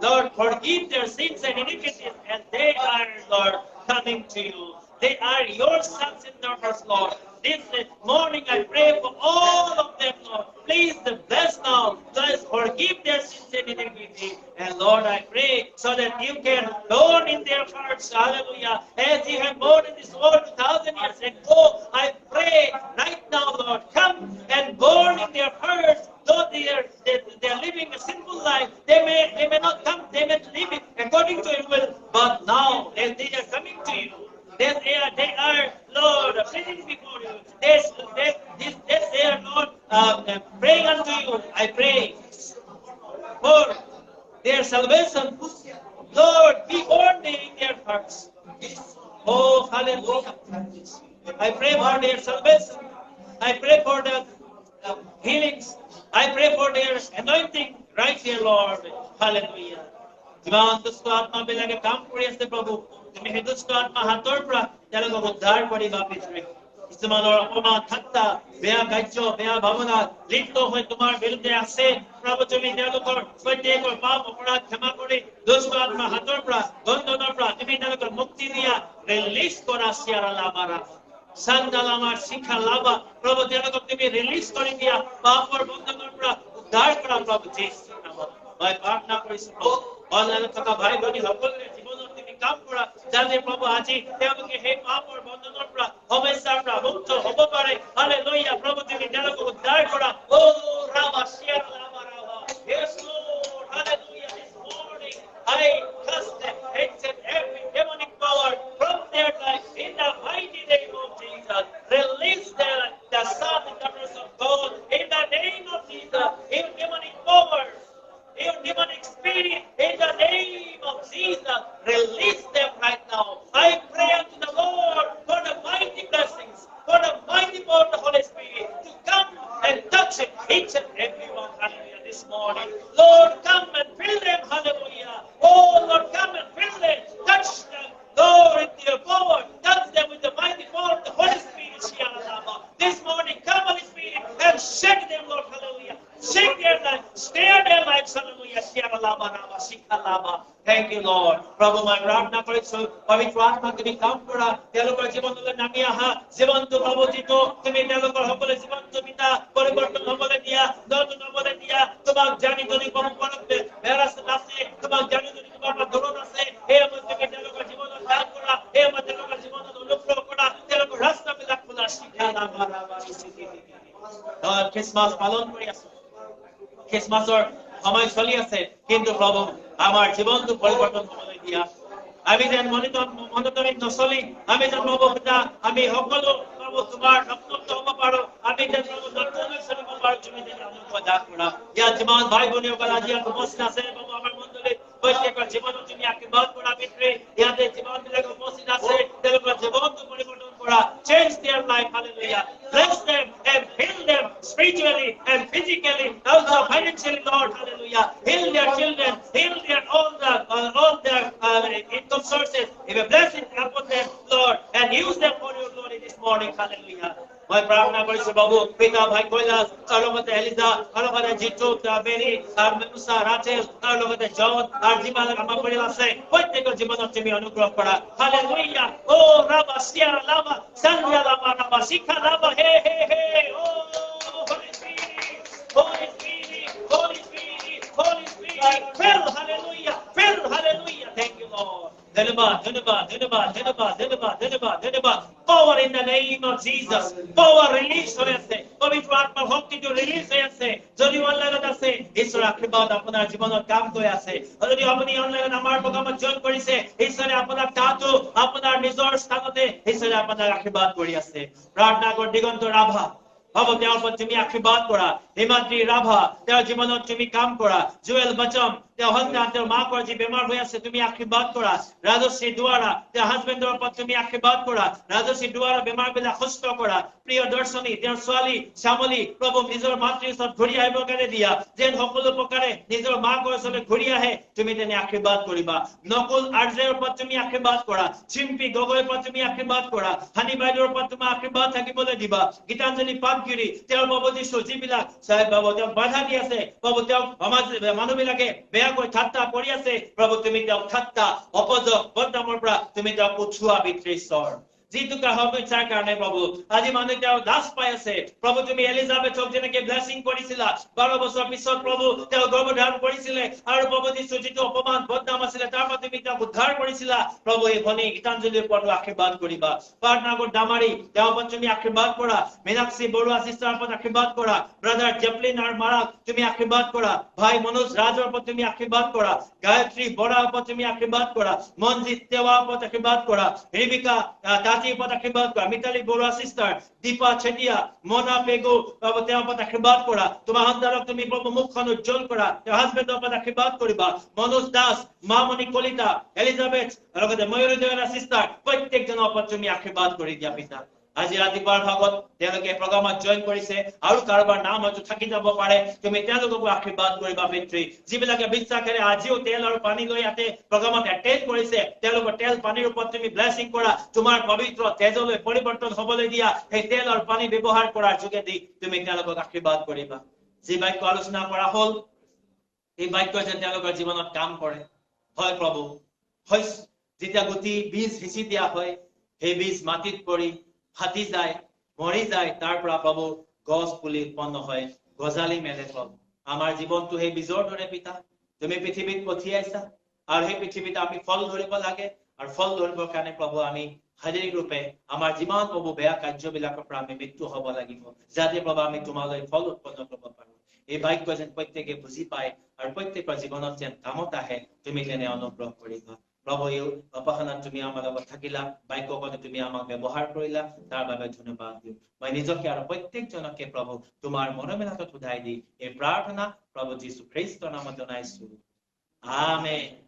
Lord forgive their sins and iniquities as they are Lord coming to you. They are your sons and daughters, Lord. This morning I pray for all of them, Lord. Please bless now. Please forgive their sins and iniquity. And Lord, I pray so that you can burn in their hearts, hallelujah, as you have born in this world 2000 years ago. I pray right now, Lord, come and burn in their hearts. Though they are living a sinful life, they may not come, they may live coming to your will, but now they are coming to you. They are, Lord, pleading before you. They are, Lord, praying unto you. I pray for their salvation. Lord, be born in their hearts. Oh, hallelujah. I pray for their salvation. I pray for the healings. I pray for their anointing right here, Lord. Hallelujah. जीवन दुष्ट आत्मा बेलागे काम करी আছে प्रभु তুমি হে দুষ্ট আত্মা হাতৰ পৰা তেওঁলোকক উদ্ধাৰ কৰিবা পিতৃ কিছুমানৰ অপমান ঠাট্টা বেয়া কাৰ্য বেয়া ভাৱনা লিপ্ত হৈ তোমাৰ বিৰুদ্ধে আছে প্ৰভু তুমি তেওঁলোকৰ প্ৰত্যেকৰ পাপ অপৰাধ ক্ষমা কৰি দুষ্ট আত্মা হাতৰ পৰা বন্ধনৰ পৰা তুমি তেওঁলোকক মুক্তি দিয়া ৰিলিজ কৰা চিয়াৰা লাবাৰা সান্দালামাৰ শিক্ষা লাভা প্ৰভু তেওঁলোকক তুমি ৰিলিজ কৰি দিয়া পাপৰ বন্ধনৰ পৰা উদ্ধাৰ কৰা প্ৰভু যীশুৰ নামত মই প্ৰাৰ্থনা কৰিছো অনলাইনত থকা ভাই ভনী সকলোৰে জীৱনত তুমি কাম কৰা যাতে প্ৰভু আজি তেওঁলোকে সেই পাপৰ বন্ধনৰ পৰা সমস্যাৰ পৰা মুক্ত হ'ব পাৰে হালেলুয়া প্ৰভু তুমি তেওঁলোকক উদ্ধাৰ কৰা ও ৰামা শিয়া Rama Rama yes Lord hallelujah this morning I cast every demonic power from their life in the mighty name of Jesus release the sons and daughters of God in the name of Jesus in demonic powers your demonic spirit in the name of Jesus release them right now I pray unto the Lord for the mighty blessings for the mighty power of the Holy Spirit to come and touch each and everyone hallelujah this morning Lord come and fill them hallelujah oh Lord come and fill them touch them Lord with your power touch them with the mighty power of the Holy Spirit this morning come Holy Spirit and shake them Lord hallelujah shake their life stir their lives hallelujah thank you Lord Prabhu my प्रार्थना কৰিছো পবিত্ৰ আত্মা তুমি কাম কৰা তেওঁলোকৰ জীৱনলৈ নামি আহা জীৱনটো প্ৰভু যিটো তুমি তেওঁলোকৰ সকলো জীৱনটো পিতা পৰিৱৰ্তন হ'বলৈ দিয়া নতুন হ'বলৈ দিয়া তোমাক জানি যদি কোনো পৰমে মেৰাস আছে তোমাক জানি যদি তোমাৰ দূৰত আছে এই তুমি তেওঁলোকৰ জীৱনত দান কৰা এই তেওঁলোকৰ জীৱনত অনুগ্ৰহ কৰা তেওঁলোকৰ ৰাস্তাবিলাক খোলা শিক্ষা দান কৰা খ্ৰীষ্টমাছ পালন কৰি আছো খ্ৰীষ্টমাছৰ সময় চলি আছে কিন্তু প্ৰভু আমাৰ জীৱনটো পৰিৱৰ্তন হ'বলৈ দিয়া আমি যেন মনোতমিক নচলি আমি যেন প্ৰভু পিতা আমি সকলো প্ৰভু তোমাৰ সন্তুষ্ট হ'ব পাৰো আমি যেন প্ৰভু নতুন চলিব পাৰো তুমি যেন আমাক দান কৰা ইয়াত যিমান ভাই ভনীসকল আজি উপস্থিত আছে প্ৰভু আমাৰ মণ্ডলীত প্ৰত্যেকৰ জীৱনত তুমি আশীৰ্বাদ কৰা পিতৃ ইয়াতে যিমানবিলাক উপস্থিত আছে তেওঁলোকৰ জীৱনটো পৰিৱৰ্তন কৰা change their life hallelujah bless them and heal them spiritually and physically also financially Lord hallelujah heal their children heal their all their income sources if a blessing upon them Lord and use them for your glory this morning hallelujah মই প্ৰাৰ্থনা কৰিছো বাবু পিতা ভাই কৈলাস আৰু লগতে Eliza আৰু লগতে জিতু বেৰি আৰু মেনুসা ৰাচেল আৰু লগতে জন আৰু যিমান আমাৰ পৰিয়াল আছে প্ৰত্যেকৰ জীৱনত তুমি অনুগ্ৰহ কৰা হালেলুয়া ও ৰাবা সিয়াৰা লাবা সান্দিয়া লাবা ৰাবা শিখা লাবা হে হে হে ও Holy Spirit Holy Spirit Holy Spirit Holy Spirit fill hallelujah thank you Lord ধন্যবাদ power in the name of Jesus power release হৈ আছে পবিত্ৰ আত্মাৰ শক্তিটো ৰিলিজ হৈ আছে যদি অনলাইনত আছে ঈশ্বৰৰ আশীৰ্বাদ আপোনাৰ জীৱনত কাম কৰি আছে যদি আপুনি অনলাইনত আমাৰ প্ৰগ্ৰামত জয়েন কৰিছে ঈশ্বৰে আপোনাক তাতো আপোনাৰ নিজৰ স্থানতে ঈশ্বৰে আপোনাক আশীৰ্বাদ কৰি আছে প্ৰাৰ্থনা কৰ দিগন্ত ৰাভা হ'ব তেওঁৰ ওপৰত তুমি আশীৰ্বাদ কৰা হিমাদ্ৰী ৰাভা তেওঁৰ জীৱনত তুমি কাম কৰা জুৱেল বচম তেওঁ সন্তান তেওঁৰ মাকৰ যি বেমাৰ হৈ আছে তুমি আশীৰ্বাদ কৰা ৰাজশ্ৰী দুৱাৰা তেওঁৰ হাজবেণ্ডৰ ওপৰত তুমি আশীৰ্বাদ কৰা ৰাজশ্ৰী দুৱাৰা বেমাৰবিলাক সুস্থ কৰা প্ৰিয় দৰ্শনী তেওঁৰ ছোৱালী শ্যামলী প্ৰভু নিজৰ মাতৃৰ ওচৰত ঘূৰি আহিবৰ কাৰণে দিয়া যেন সকলো প্ৰকাৰে নিজৰ মাকৰ ওচৰলৈ ঘূৰি আহে তুমি তেনে আশীৰ্বাদ কৰিবা নকুল আৰ্যৰ ওপৰত তুমি আশীৰ্বাদ কৰা চিম্পী গগৈৰ ওপৰত তুমি আশীৰ্বাদ কৰা হানি বাইদেউৰ ওপৰত তোমাৰ আশীৰ্বাদ থাকিবলৈ দিবা গীতাঞ্জলি পাপগিৰি তেওঁৰ বাবু দিছো যিবিলাক সাহেব বাবু তেওঁ বাধা দি আছে বাবু তেওঁ সমাজ মানুহবিলাকে বেয়াকৈ ঠাট্টা কৰি আছে প্ৰভু তুমি তেওঁক ঠাট্টা অপযোগ বদনামৰ পৰা তুমি তেওঁক উঠোৱা পিতৃ ঈশ্বৰ যিটো সমস্যাৰ কাৰণে প্ৰভু আজি মানুহ তেওঁ লাজ পাই আছে প্ৰভু তুমি এলিজাবেথক যেনেকৈ ব্লেছিং কৰিছিলা 12 বছৰ পিছত প্ৰভু তেওঁ গৰ্ভধাৰণ কৰিছিলে আৰু প্ৰভু যিটো যিটো অপমান বদনাম আছিলে তাৰ পৰা তুমি তেওঁক উদ্ধাৰ কৰিছিলা প্ৰভু এই ভনী গীতাঞ্জলিৰ ওপৰত আশীৰ্বাদ কৰিবা পাৰ্টনাৰ ডামাৰী তেওঁৰ ওপৰত তুমি আশীৰ্বাদ কৰা মীনাক্ষী বৰুৱা চিষ্টাৰ ওপৰত আশীৰ্বাদ কৰা ব্ৰাদাৰ জেপলিন আৰু মাৰাক তুমি আশীৰ্বাদ কৰা ভাই মনোজ ৰাজৰ ওপৰত তুমি আশীৰ্বাদ কৰা গায়ত্ৰী বৰাৰ ওপৰত তুমি আশীৰ্বাদ কৰা মনজিত তেওৱাৰ ওপৰত আশীৰ্বাদ কৰা ৰিবিকা তাঁতিৰ ওপৰত আশীৰ্বাদ কৰা মিতালী বৰুৱা চিষ্টাৰ দীপা চেতিয়া মনা পেগু প্ৰভু তেওঁৰ ওপৰত আশীৰ্বাদ কৰা তোমাৰ সন্তানক তুমি প্ৰভু মুখখন উজ্জ্বল কৰা তেওঁৰ হাজবেণ্ডৰ ওপৰত আশীৰ্বাদ কৰিবা মনোজ দাস মামণি কলিতা এলিজাবেথ লগতে ময়ূৰী দেৱৰা চিষ্টাৰ প্ৰত্যেকজনৰ ওপৰত তুমি আশীৰ্বাদ কৰি দিয়া পিতা আজি ৰাতিপুৱাৰ ভাগত তেওঁলোকে প্ৰগ্ৰামত জইন কৰিছে আৰু কাৰোবাৰ নাম হয়তো থাকি যাব পাৰে তুমি তেওঁলোককো আশীৰ্বাদ কৰিবা পিতৃ যিবিলাকে বিশ্বাসেৰে আজিও তেল আৰু পানী লৈ ইয়াতে প্ৰগ্ৰামত এটেণ্ড কৰিছে তেওঁলোকৰ তেল পানীৰ ওপৰত তুমি ব্লেছিং কৰা তোমাৰ পবিত্ৰ তেজলৈ পৰিৱৰ্তন হ'বলৈ দিয়া সেই তেল আৰু পানী ব্যৱহাৰ কৰাৰ যোগেদি তুমি তেওঁলোকক আশীৰ্বাদ কৰিবা যি বাক্য আলোচনা কৰা হ'ল এই বাক্য যেন তেওঁলোকৰ জীৱনত কাম কৰে হয় প্ৰভু হয় যেতিয়া গুটি বীজ সিঁচি দিয়া হয় সেই বীজ মাটিত পৰি ফাটি যায় মৰি যায় তাৰ পৰা প্ৰভু গছ পুলি উৎপন্ন হয় গজালি মেলে প্ৰভু আমাৰ জীৱনটো সেই বীজৰ দৰে পিতা তুমি পৃথিৱীত পঠিয়াইছা আৰু সেই পৃথিৱীত আমি ফল ধৰিব লাগে আৰু ফল ধৰিবৰ কাৰণে প্ৰভু আমি শাৰীৰিক ৰূপে আমাৰ যিমান প্ৰভু বেয়া কাৰ্যবিলাকৰ পৰা আমি মৃত্যু হ'ব লাগিব যাতে প্ৰভু আমি তোমালৈ ফল উৎপন্ন কৰিব পাৰো এই বাক্য যেন প্ৰত্যেকে বুজি পায় আৰু প্ৰত্যেকৰ জীৱনত যেন কামত আহে তুমি তেনে অনুগ্ৰহ কৰিবা প্ৰভু এই উপাসনাত তুমি আমাৰ লগত থাকিলা বাক্যকনে তুমি আমাক ব্যৱহাৰ কৰিলা তাৰ বাবে ধন্যবাদ দিওঁ মই নিজকে আৰু প্ৰত্যেকজনকে প্ৰভু তোমাৰ মৰমেৰে হাতত উঠাই দি এই প্ৰাৰ্থনা প্ৰভু যীশু খ্ৰীষ্টৰ নামত জনাইছো আমেন